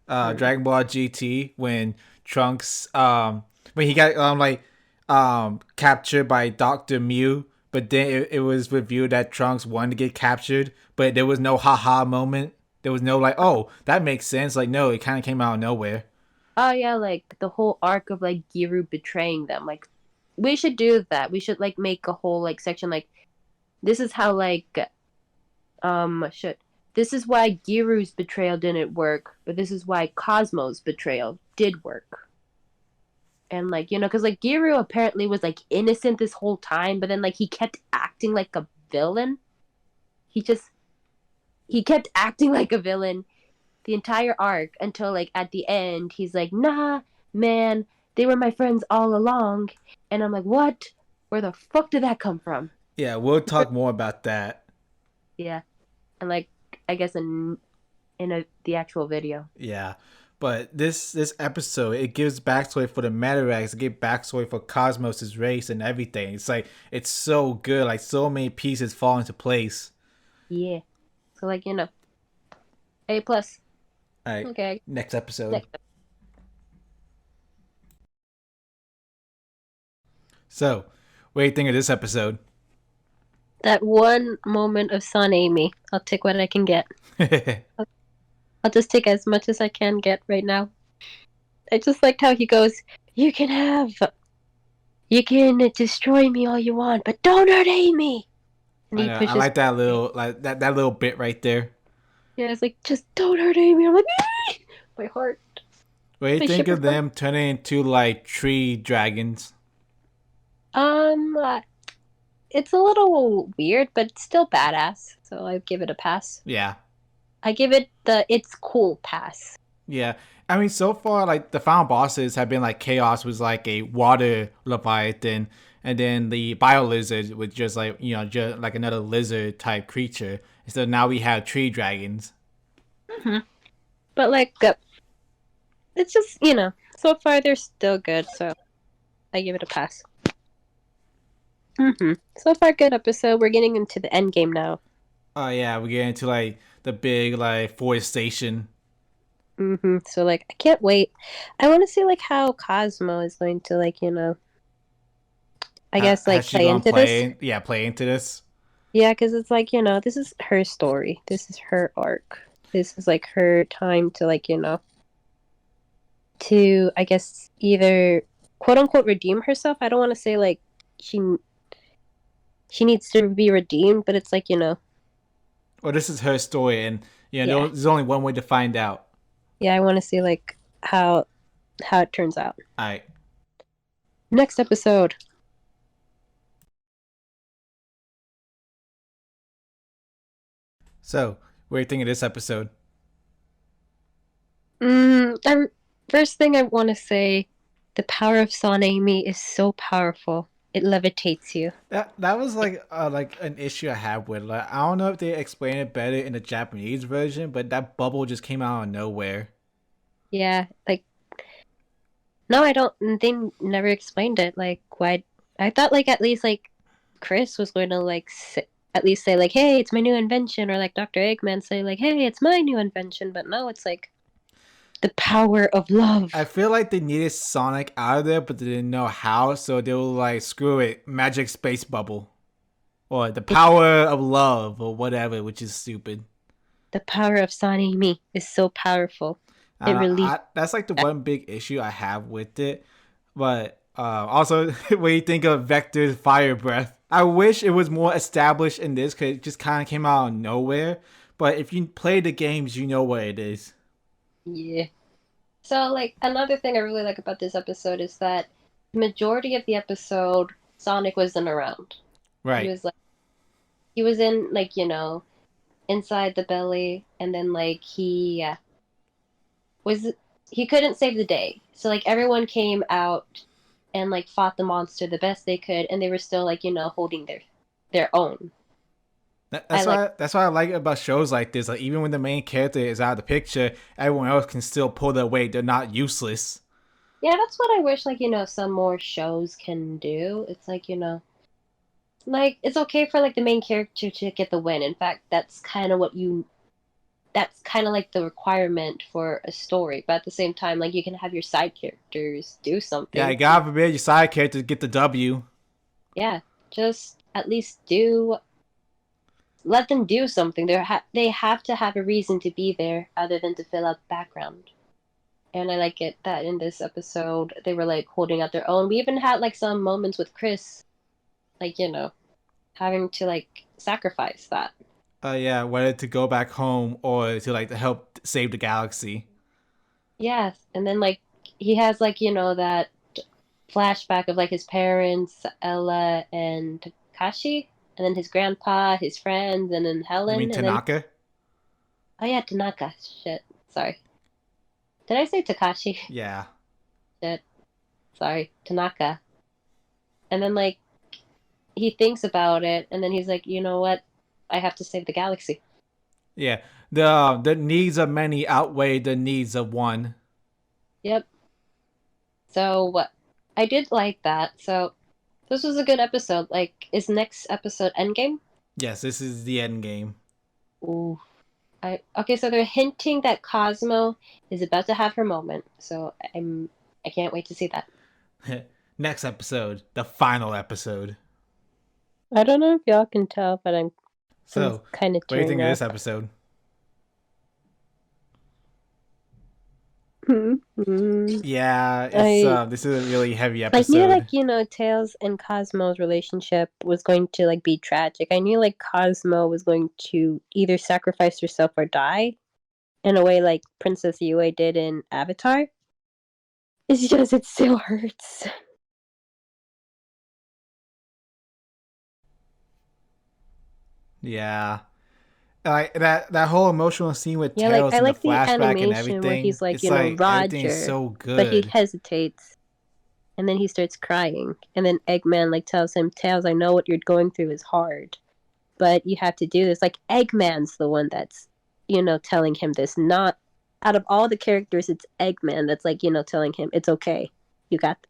Hmm. Dragon Ball GT when Trunks when he got captured by Dr. Mew, but then it was revealed that Trunks wanted to get captured, but there was no haha moment. There was no like, oh, that makes sense. Like, no, it kind of came out of nowhere. Oh yeah, like the whole arc of like Giru betraying them. Like we should do that. We should like make a whole like section like this is how like shit. This is why Giru's betrayal didn't work, but this is why Cosmo's betrayal did work. And like, cuz like Giru apparently was like innocent this whole time, but then like he kept acting like a villain. He just he kept acting like a villain the entire arc until like at the end he's like, "Nah, man, they were my friends all along." And I'm like, "What? Where the fuck did that come from?" Yeah, we'll talk more about that. Yeah. And like I guess in the actual video. Yeah. But this episode, it gives backstory for the Metarex, it gives backstory for Cosmos' race and everything. It's like it's so good, like so many pieces fall into place. Yeah. So like, A plus. All right, Okay. next episode. Next. So, what do you think of this episode? That one moment of Son Amy. I'll take what I can get. I'll just take as much as I can get right now. I just liked how he goes, you can destroy me all you want, but don't hurt Amy. And I he know. I pushes. like that little that little bit right there. Yeah, it's like, just don't hurt Amy. I'm like, my heart. What do you My think shipper of heart. them turning into like tree dragons? Um, uh, it's a little weird, but still badass. So I give it a pass. Yeah. I give it the it's cool pass. Yeah. I mean, so far, like the final bosses have been like Chaos was like a water leviathan, and then the bio lizard was just like just like another lizard type creature. So now we have tree dragons. Hmm. But like, it's just so far they're still good. So I give it a pass. So far, good episode. We're getting into the end game now. Oh yeah, we get into like the big like forestation. So like, I can't wait. I want to see like how Cosmo is going to like I guess How's like she play gonna into this. play? Yeah, play into this. Yeah, because it's like this is her story. This is her arc. This is like her time to like to I guess either quote unquote redeem herself. I don't want to say like she she needs to be redeemed, but it's like Well, this is her story, and yeah, there's only one way to find out. yeah. I want to see like how it turns out. All right. Next episode. So, what do you think of this episode? First thing I want to say, the power of Sanemi is so powerful. It levitates you. That was like an issue I have with. Like, I don't know if they explain it better in the Japanese version, but that bubble just came out of nowhere. Yeah, like no, I don't. They never explained it. Like why? I thought like at least like Chris was going to like at least say like, "Hey, it's my new invention," or like Dr. Eggman say like, "Hey, it's my new invention." But no, it's like the power of I love. feel like they needed Sonic out of there, but they didn't know how, so they were like, "Screw it, magic space bubble." Or the It's power of love, or whatever, which is stupid. the power of Sanemi is so powerful. It released. That's like the one big issue I have with it. But also, when you think of Vector's fire breath, I wish it was more established in this because it just kind of came out of nowhere. But if you play the games, you know what it is. Yeah. So, like, another thing I really like about this episode is that the majority of the episode, Sonic wasn't around. He Right. was like, he was in, like, inside the belly, and then, like, was, he couldn't save the day. So, like, everyone came out and, like, fought the monster the best they could, and they were still, like, holding their own. I like, That's why I like about shows like this. Like even when the main character is out of the picture, everyone else can still pull their weight. They're not useless. yeah, that's what I wish, like, some more shows can do. It's like, like it's okay for like the main character to get the win. In fact, that's kind of like the requirement for a story. But at the same time, like you can have your side characters do Yeah, something. God forbid your side character get the W. Yeah, just at least do let them do something. They have to have a reason to be there other than to fill out the background. And I like it that in this episode they were like holding out their own. We even had like some moments with Chris, like having to like sacrifice that. Yeah, whether to go back home or to like to help save the galaxy. Yes, and then like he has like that flashback of like his parents, Ella and Takashi, and then his grandpa, his friends, and then You mean Helen, and then Tanaka? oh yeah, Tanaka. Shit, sorry. Did I say Takashi? Yeah. Shit, sorry, Tanaka. And then like he thinks about it, and then he's like, you know what? I have to save the galaxy. Yeah. The needs of many outweigh the needs of one. Yep. So what? I did like that. So this was a good episode. Like, is next episode Endgame? Yes, this is the end game. Ooh. Okay, so they're hinting that Cosmo is about to have her moment. So I can't wait to see that. Next episode, the final episode. I don't know if y'all can tell, but I'm So, kind of what do you think tearing of this up. episode? Yeah, it's I this is a really heavy I knew like episode. Tails and Cosmo's relationship was going to like be tragic. I knew like Cosmo was going to either sacrifice herself or die in a way like Princess Yue did in Avatar. It's just it still hurts. Yeah. Like that whole emotional scene with Yeah, like Tails I and the like the flashback and animation where everything. he's like, It's like everything is Roger, so but he good. hesitates. and then he starts crying, and then Eggman like tells him, Tails, I know what you're going through is hard, but you have to do this. Like Eggman's the one that's, telling him this. Not out of all the characters, it's Eggman that's like, telling him it's okay. You got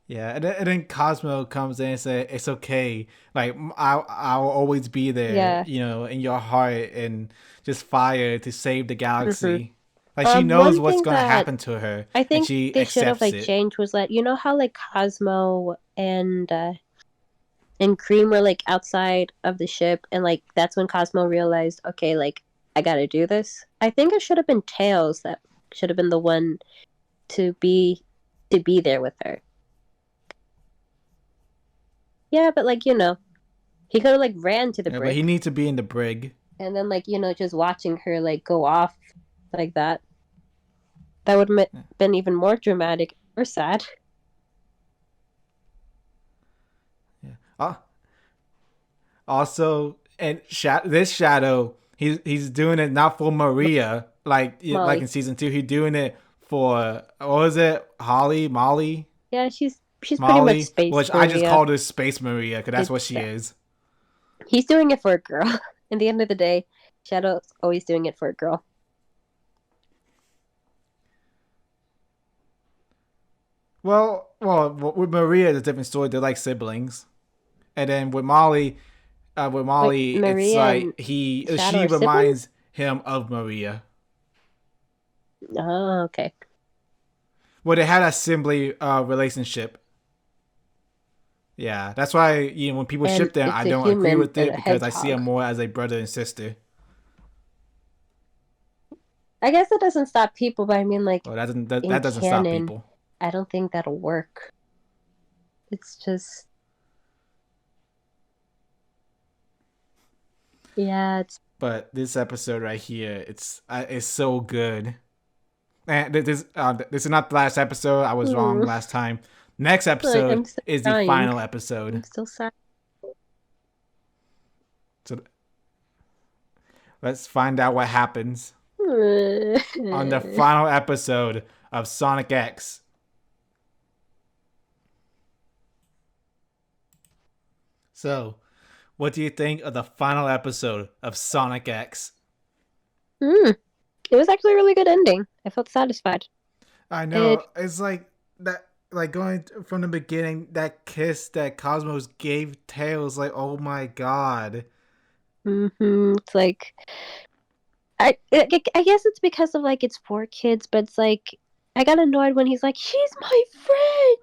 Yeah, and then Cosmo comes in and says, "It's okay. Like I'll always be there, yeah. in your heart, and just fire to save the Mm-hmm. galaxy." Like she knows One what's thing gonna that happen to her, I and think she they should have accepts like it. changed was that how like Cosmo and Cream were like outside of the ship, and like that's when Cosmo realized, okay, like I gotta do this. I think it should have been Tails that should have been the one to be there with her. Yeah, but like he could have like ran to the Yeah, but he brick needs to be in the brig. and then like just watching her like go off like that. That would have been even more dramatic or sad. Yeah. Also, and this Shadow, he's doing it not for Maria, like in Molly. season 2. He's doing it for, what was it, Molly, Yeah, she's pretty much Molly, Space which I just Maria. called her Space Maria because that's what she Yeah. is. He's doing it for a girl. In the end of the day, Shadow's always doing it for a girl. Well, with Maria, it's a different story. They're like siblings, and then with Wait, Molly, it's Maria and like Shadow she are siblings? reminds him of Maria. Oh, okay. Well, they had a sibling relationship. Yeah, that's why when people And ship them, I it's a don't agree human with and it a because I see them hedgehog. more as a brother and sister. I guess it doesn't stop people, but I mean, like, Well, that in doesn't stop canon, people. I don't think that'll work. It's just, yeah, it's. But this episode right here, it's so good. And this is not the last episode. I was wrong Hmm, last time. Next I'm episode still is the crying. final episode. I'm still sad. So let's find out what happens on the final episode of Sonic X. So, what do you think of the final episode of Sonic X? Hmm. It was actually a really good ending. I felt satisfied. I It. know. It's like that, like going from the beginning, that kiss that Cosmos gave Tails, like, oh my god. It's like I guess it's because of like it's for kids, but it's like I got annoyed when he's like, "She's my friend.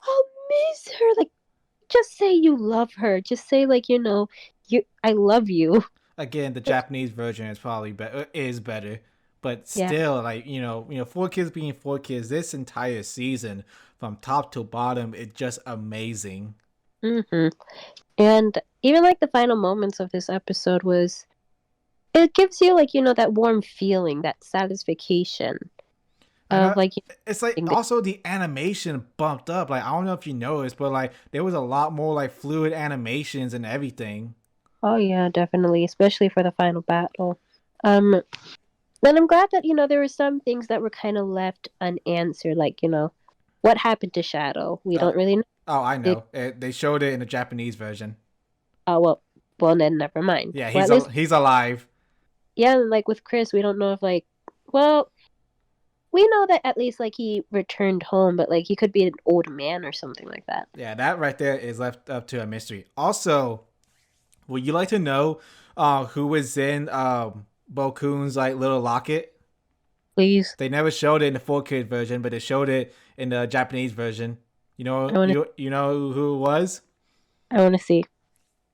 I'll miss her." Like, just say you love her. Just say like you. I love you. Again, the Japanese version is probably better, is better, but Yeah. still, like four kids being four kids, this entire season from top to bottom, it's just amazing. hmm And even like the final moments of this episode was it gives you like that warm feeling, that satisfaction I of know. like It's like that. also the animation bumped up. Like I don't know if you noticed, but like there was a lot more like fluid animations and everything. Oh yeah, definitely, especially for the final battle. Um, Then I'm glad that there were some things that were kind of left unanswered, like what happened to Shadow. We Uh, don't really know. oh, I Did, know. They showed it in the Japanese version. oh well then never mind. Yeah, Well, at least he's alive. yeah, and, like with Chris, we don't know if like well we know that at least like he returned home, but like he could be an old man or something like that. Yeah, that right there is left up to a mystery. Also, would you like to know who was in Bo Koon's like little locket? Please, They never showed it in the 4K version, but they showed it in the Japanese version. I want to You know who it was? I want to see.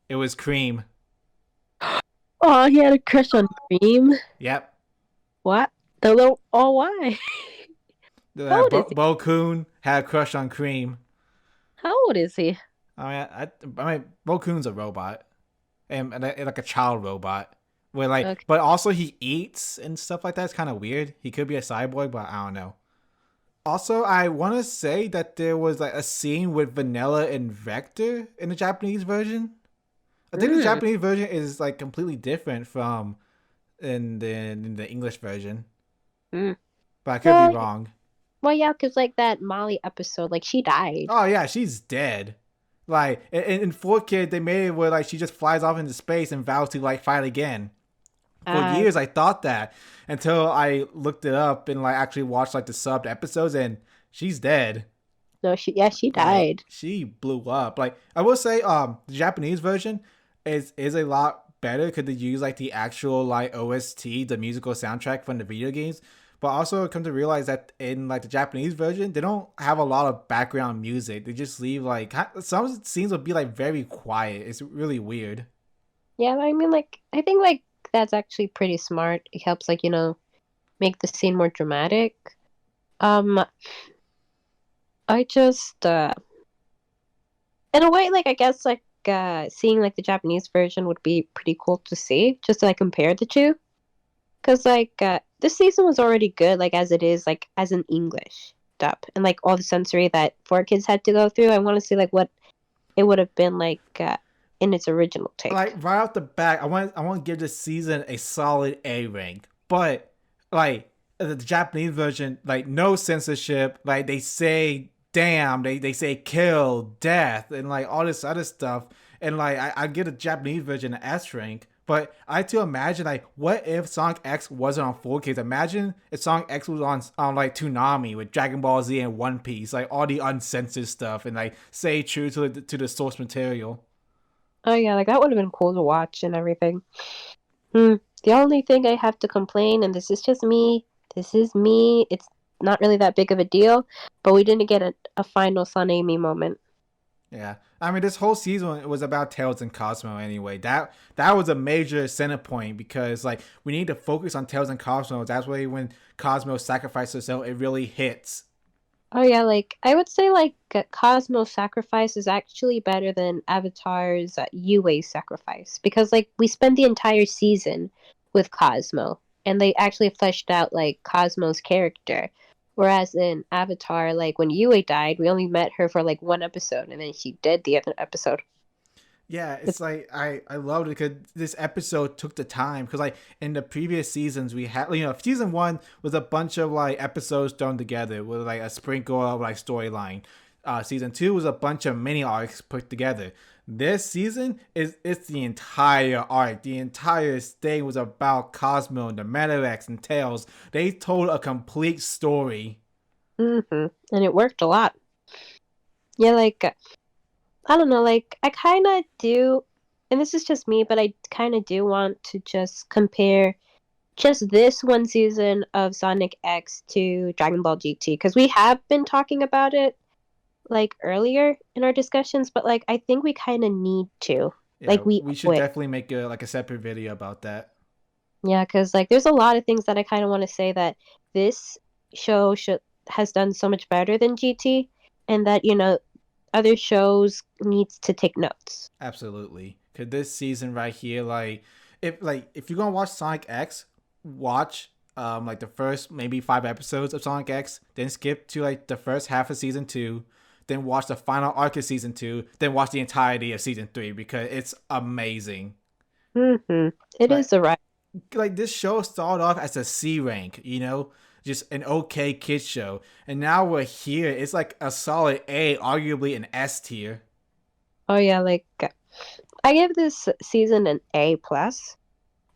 It was Cream. Oh, he had a crush on Cream. Yep. What? The little oh why? How old is he? Bo Koon had a crush on Cream. How old is he? I mean, Bo Koon's a robot, and like a child robot. Where like, Okay. but also he eats and stuff like that. It's kind of weird. He could be a cyborg, but I don't know. Also, I want to say that there was like a scene with Vanilla and Vector in the Japanese version. I think the Mm, Japanese version is like completely different from in the English version. mm. but I could be Well, wrong. well, yeah, because like that Molly episode, like she died. Oh yeah, she's dead. Like in 4 Kid, they made it where like she just flies off into space and vows to like fight again. For Uh, years, I thought that until I looked it up and like actually watched like the subbed episodes, and she's dead. no, she Like died. she blew up. Like I will say, the Japanese version is a lot better because they use like the actual like OST, the musical soundtrack from the video games. But also come to realize that in like the Japanese version, they don't have a lot of background music. They just leave like some scenes will be like very quiet. It's really weird. Yeah, I mean, like I think like that's actually pretty smart. It helps like make the scene more dramatic. Um, I just in a way, like I guess like seeing like the Japanese version would be pretty cool to see, just to like compare the two. Because like this season was already good, like as it is, like as an English dub, and like all the sensory that 4 Kids had to go through. I want to see like what it would have been like in its original take. Like right off the bat, I want to give this season a solid A rank. But like the Japanese version, like no censorship. Like they say damn, they say kill, death, and like all this other stuff. And like I give the Japanese version an S rank. But I too imagine like what if Sonic X wasn't on 4Kids? Imagine if Sonic X was on like Toonami with Dragon Ball Z and One Piece, like all the uncensored stuff, and like stay true to the source material. Oh yeah, like that would have been cool to watch and everything. Hmm. The only thing I have to complain, and this is just me, this is me. It's not really that big of a deal, but we didn't get a final Sun Amy moment. Yeah, I mean, this whole season was about Tails and Cosmo anyway. That was a major center point because like we need to focus on Tails and Cosmo. That's why when Cosmo sacrifices herself, it really hits. Oh yeah, like I would say like Cosmo's sacrifice is actually better than Avatar's Yue sacrifice because like we spent the entire season with Cosmo and they actually fleshed out like Cosmo's character. Whereas in Avatar, like when Yue died, we only met her for like one episode and then she did the other episode. Yeah, It's it's like I loved it because this episode took the time because like in the previous seasons we had season one was a bunch of like episodes thrown together with like a sprinkle of like storyline. Season two was a bunch of mini arcs put together. This season is it's the entire arc. The entire thing was about Cosmo and the Metarex and Tails. They told a complete story. and it worked a lot. Yeah, like I don't know, like I kind of do, and this is just me, but I kind of do want to just compare just this one season of Sonic X to Dragon Ball GT because we have been talking about it like earlier in our discussions, but like I think we kind of need to, Yeah, like we we should owe it. definitely make a separate video about that. Yeah, because like there's a lot of things that I kind of want to say that this show should has done so much better than GT, and that other shows needs to take notes. Absolutely. Cause this season right here, if you're gonna watch Sonic X, watch like the first maybe 5 episodes of Sonic X, then skip to like the first half of season two, then watch the final arc of season two, then watch the entirety of season three because it's amazing. It Like is the right. like this show started off as a C rank, just an okay kids show, and now we're here. It's like a solid A, arguably an S tier. Oh yeah, like I give this season an A plus,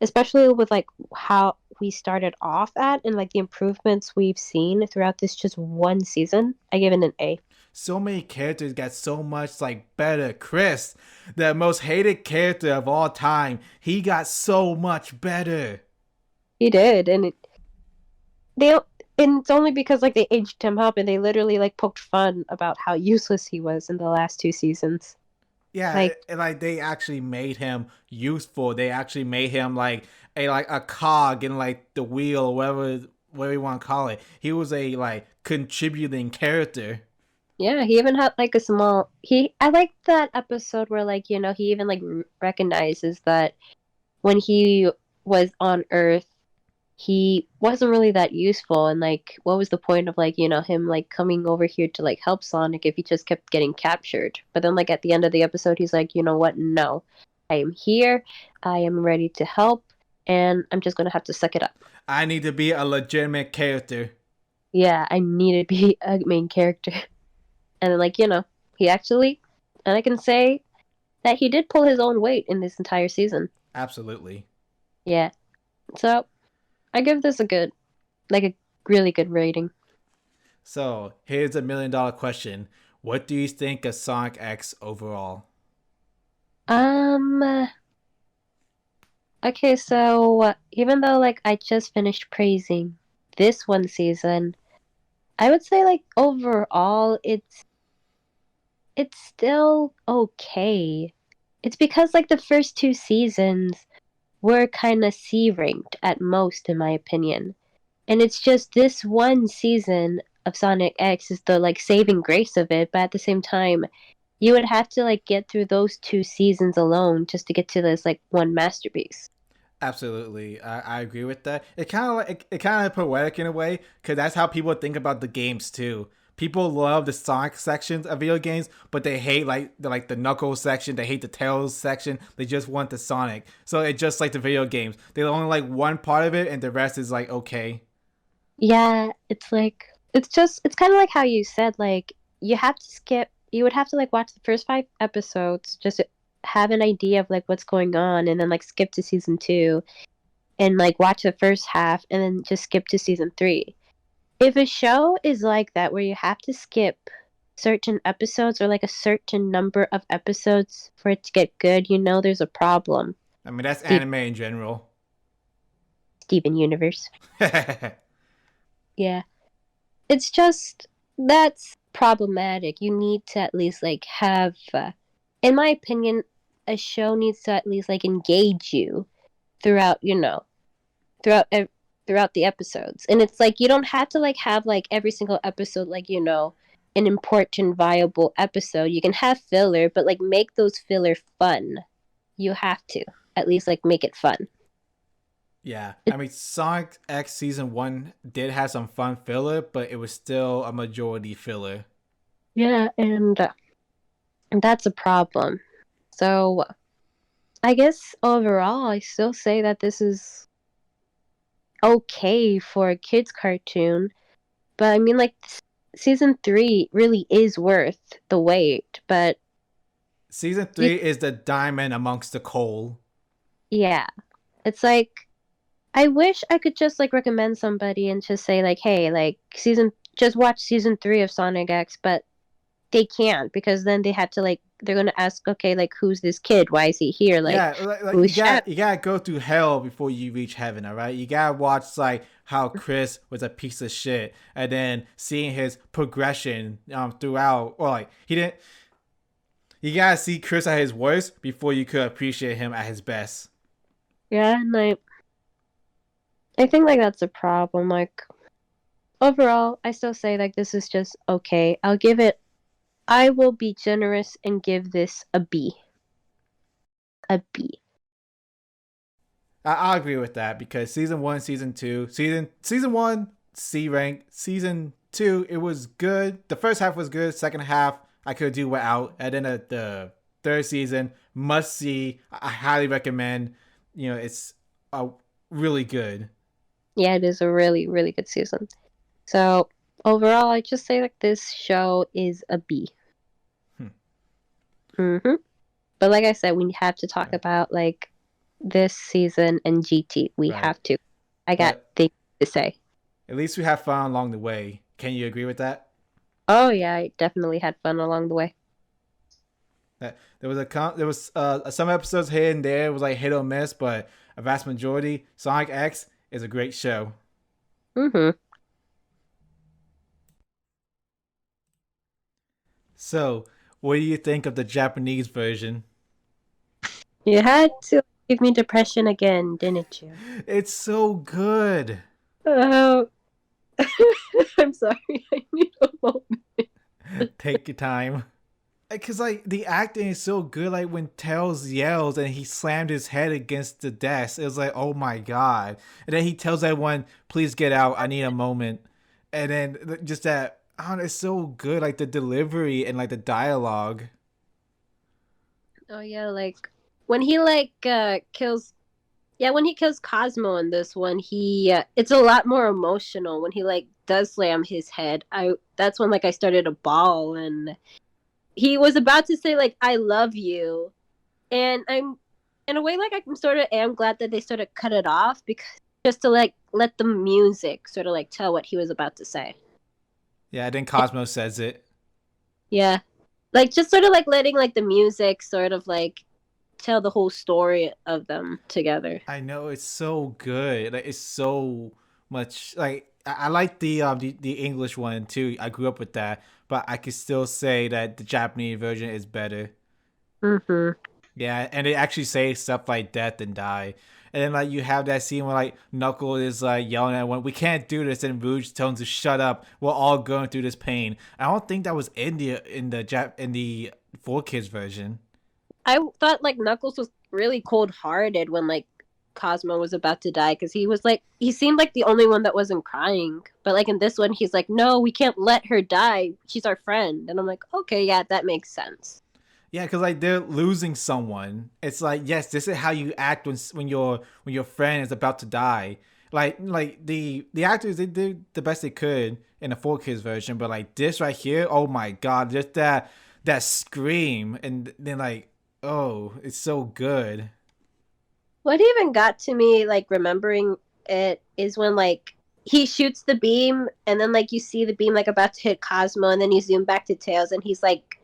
especially with like how we started off at and like the improvements we've seen throughout this just one season. I give it an A. So many characters got so much like better. Chris, the most hated character of all time, he got so much better. He did, and they and it's only because like they aged him up and they literally like poked fun about how useless he was in the last 2 seasons. Yeah, Like, like they actually made him useful. They actually made him like a cog in like the wheel or whatever you want to call it. He was a like contributing character. yeah, he even had like a small. He I like that episode where like he even like recognizes that when he was on Earth he wasn't really that useful and like what was the point of like him like coming over here to like help Sonic if he just kept getting captured, but then like at the end of the episode he's like, you know what, no, I am here, I am ready to help, and I'm just gonna have to suck it up. I need to be a legitimate character. yeah, I need to be a main character. And then, like, he actually, and I can say that he did pull his own weight in this entire season. Absolutely. Yeah. So I give this a really good rating. So here's $1 million question: what do you think of Sonic X overall? Um, okay, so even though, like, I just finished praising this one season, I would say, like, overall, it's still okay. It's because, like, the first two seasons were kind of C ranked at most, in my opinion. And it's just this one season of Sonic X is the, like, saving grace of it, but at the same time, you would have to, like, get through those two seasons alone just to get to this, like, one masterpiece. Absolutely, I agree with that. It kind of like it kind of poetic in a way because that's how people think about the games too. People love the Sonic sections of video games, but they hate like the Knuckles section. They hate the Tails section. They just want the Sonic. So it's just like the video games. They only like one part of it, and the rest is like okay. Yeah, it's kind of like how you said, like, you would have to, like, watch the first 5 episodes just to have an idea of, like, what's going on, and then, like, skip to season 2 and, like, watch the first half and then just skip to season 3. If a show is like that where you have to skip certain episodes or, like, a certain number of episodes for it to get good, there's a problem. I mean that's Steve, anime in general. Steven Universe. Yeah. It's just that's problematic. You need to at least, like, have in my opinion, a show needs to at least, like, engage you throughout, throughout ev- throughout the episodes. And it's like you don't have to, like, have, like, every single episode, like, an important viable episode. You can have filler, but, like, make those filler fun. You have to at least, like, make it fun. Yeah, It, I mean Sonic X season one did have some fun filler, but it was still a majority filler. yeah, and that's a problem. So I guess overall, I still say that this is okay for a kids' cartoon, but I mean, like, season 3 really is worth the wait. But Season you, three is the diamond amongst the coal. yeah, it's like I wish I could just, like, recommend somebody and just say, like, hey, like, just watch season 3 of Sonic X, but they can't because then they had to, like, they're gonna ask, okay, like, who's this kid? Why is he here? Like, Yeah, like who's Shadow? you gotta go through hell before you reach heaven. All right, you gotta watch like how Chris was a piece of shit, and then seeing his progression throughout, or like he didn't. You gotta see Chris at his worst before you could appreciate him at his best. Yeah, and I think, like, that's a problem. Like, overall, I still say, like, this is just okay. I will be generous and give this a B. A B. I agree with that because season one, season two, season one C rank, season two it was good. The first half was good. Second half I could do without, and then the third season must see. I highly recommend. It's really good. Yeah, it is a really, really good season. So, overall, I just say, like, this show is a B. Hmm. Mm-hmm. But like I said, we have to talk Right, about, like, this season and GT. We right. have to. I got But things to say. at least we have fun along the way. Can you agree with that? Oh, yeah, I definitely had fun along the way. That there was some episodes here and there was like hit or miss, but a vast majority. Sonic X is a great show. Mm-hmm. So, what do you think of the Japanese version? You had to give me depression again, didn't you? It's so good. Oh, I'm sorry. I need a moment. Take your time. Cause like the acting is so good. Like when Tails yells and he slammed his head against the desk, it was like, oh my god. And then he tells everyone, "Please get out. I need a moment." And then just that, oh, it's so good. Like the delivery and like the dialogue. Oh, yeah, like, when he, like, kills Yeah, when he kills Cosmo in this one, he it's a lot more emotional when he like does slam his head. I That's when like I started to bawl, and he was about to say like I love you, and I'm in a way like I'm sort of am glad that they sort of cut it off because just to like let the music sort of like tell what he was about to say. Yeah, then Cosmo says it. Yeah, like just sort of like letting like the music sort of like tell the whole story of them together. I know it's so good. Like, it's so much like I like the English one too. I grew up with that, but I could still say that the Japanese version is better. Mm-hmm. Yeah, and they actually say stuff like death and die. And then like you have that scene where like Knuckles is like yelling at one, we can't do this, and Rouge tells him to shut up. We're all going through this pain. I don't think that was in the 4 Kids version. I thought like Knuckles was really cold hearted when like Cosmo was about to die because he was like he seemed like the only one that wasn't crying. But like in this one, he's like, no, we can't let her die. She's our friend, and I'm like, okay, yeah, that makes sense. Yeah, because like they're losing someone. It's like yes, this is how you act when your friend is about to die. Like the actors they did the best they could in the 4 Kids version, but like this right here, oh my god, just that scream and then like oh, it's so good. What even got to me, like remembering it, is when like he shoots the beam, and then like you see the beam like about to hit Cosmo, and then you zoom back to Tails, and he's like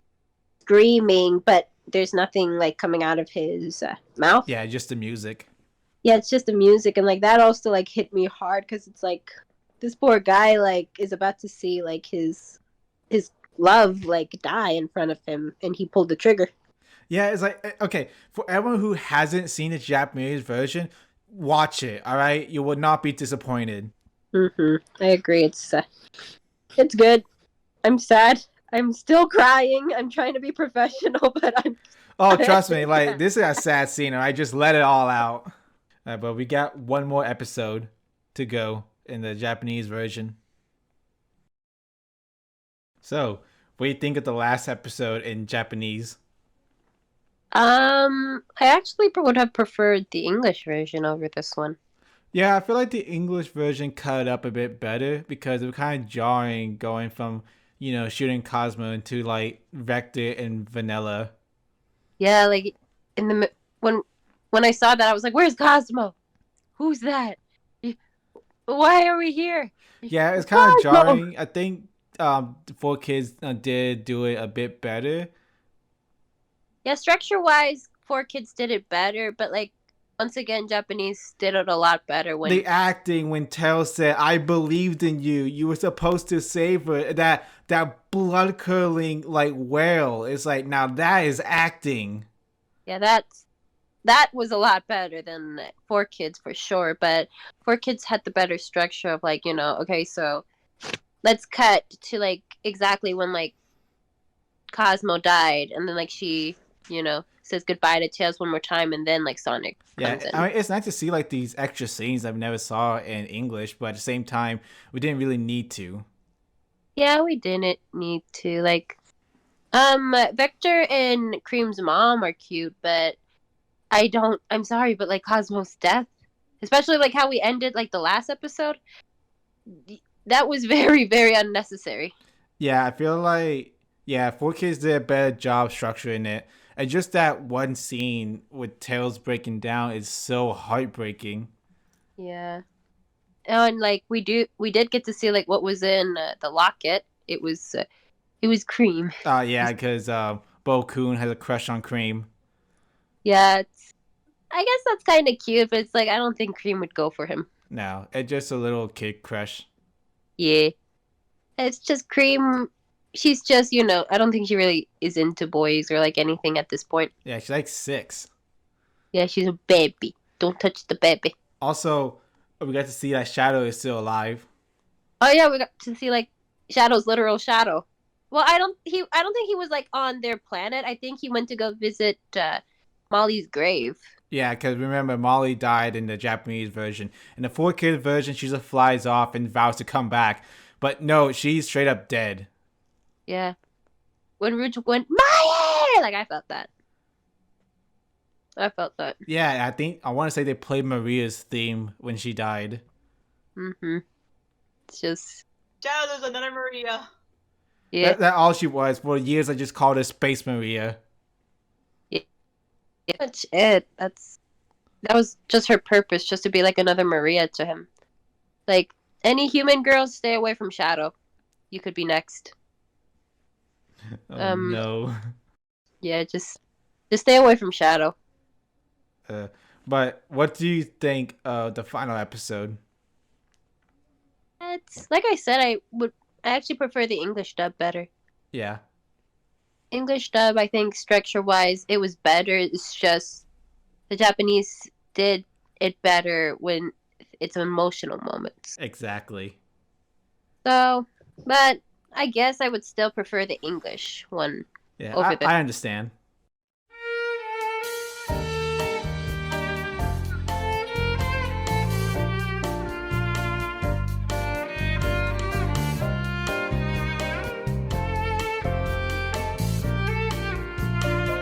screaming, but there's nothing like coming out of his mouth. Yeah, just the music. Yeah, it's just the music, and like that also like hit me hard because it's like this poor guy like is about to see like his love like die in front of him, and he pulled the trigger. Yeah, it's like okay, for everyone who hasn't seen the Japanese version, watch it. All right, you will not be disappointed. I agree. It's good. I'm sad. I'm still crying. I'm trying to be professional, but I'm Oh, trust me, like yeah. this is a sad scene, and I just let it all out. But we got one more episode to go in the Japanese version. So, what do you think of the last episode in Japanese? I actually would have preferred the English version over this one. Yeah, I feel like the English version cut it up a bit better because it was kind of jarring going from, shooting Cosmo into like Vector and Vanilla. Yeah, like in the when when I saw that, I was like, "Where's Cosmo? Who's that? Why are we here? Yeah, it's kind of Cosmo!" jarring. I think the 4 Kids did do it a bit better. Yeah, structure wise, Four Kids did it better, but like once again, Japanese did it a lot better The when acting when Tails said, "I believed in you. You were supposed to save her." That blood curdling like wail. It's like now that is acting. yeah, that was a lot better than Four Kids for sure. But Four Kids had the better structure of like okay, so let's cut to like exactly when like Cosmo died, and then like she says goodbye to Tails one more time, and then like Sonic comes Yeah, in. I mean it's nice to see like these extra scenes I've never saw in English, but at the same time we didn't really need to. Yeah, we didn't need to like Vector and Cream's mom are cute, but I'm sorry, but like Cosmo's death, especially like how we ended like the last episode, that was very, very unnecessary. Yeah, I feel like yeah, 4 Kids did a better job structuring it. And just that one scene with Tails breaking down is so heartbreaking. Yeah. And like we did get to see like what was in the locket. It was Cream. Yeah, because Bo Koon has a crush on Cream. Yeah, I guess that's kind of cute, but it's like I don't think Cream would go for him. No, it's just a little kid crush. Yeah. It's just Cream. She's just, I don't think she really is into boys or like anything at this point. Yeah, she's like 6. Yeah, she's a baby. Don't touch the baby. Also, we got to see that Shadow is still alive. Oh yeah, we got to see like Shadow's literal shadow. Well, I don't think he was like on their planet. I think he went to go visit Molly's grave. Yeah, because remember, Molly died in the Japanese version. In the 4 Kid version, she just flies off and vows to come back. But no, she's straight up dead. Yeah. When Rouge went, Molly! Like I felt that. I felt that. Yeah, I want to say they played Maria's theme when she died. Mm-hmm. It's just Dad, there's another Maria. yeah, That all she was. For years, I just called her Space Maria. yeah. That's it. That was just her purpose, just to be like another Maria to him. Like any human girl, stay away from Shadow. You could be next. Oh Um, no. yeah, just stay away from Shadow. Uh, but what do you think of the final episode? It's like I said, I actually prefer the English dub better. Yeah, English dub, I think structure wise, it was better. It's just the Japanese did it better when it's emotional moments. exactly. So, but I guess I would still prefer the English one Yeah, over the. I understand.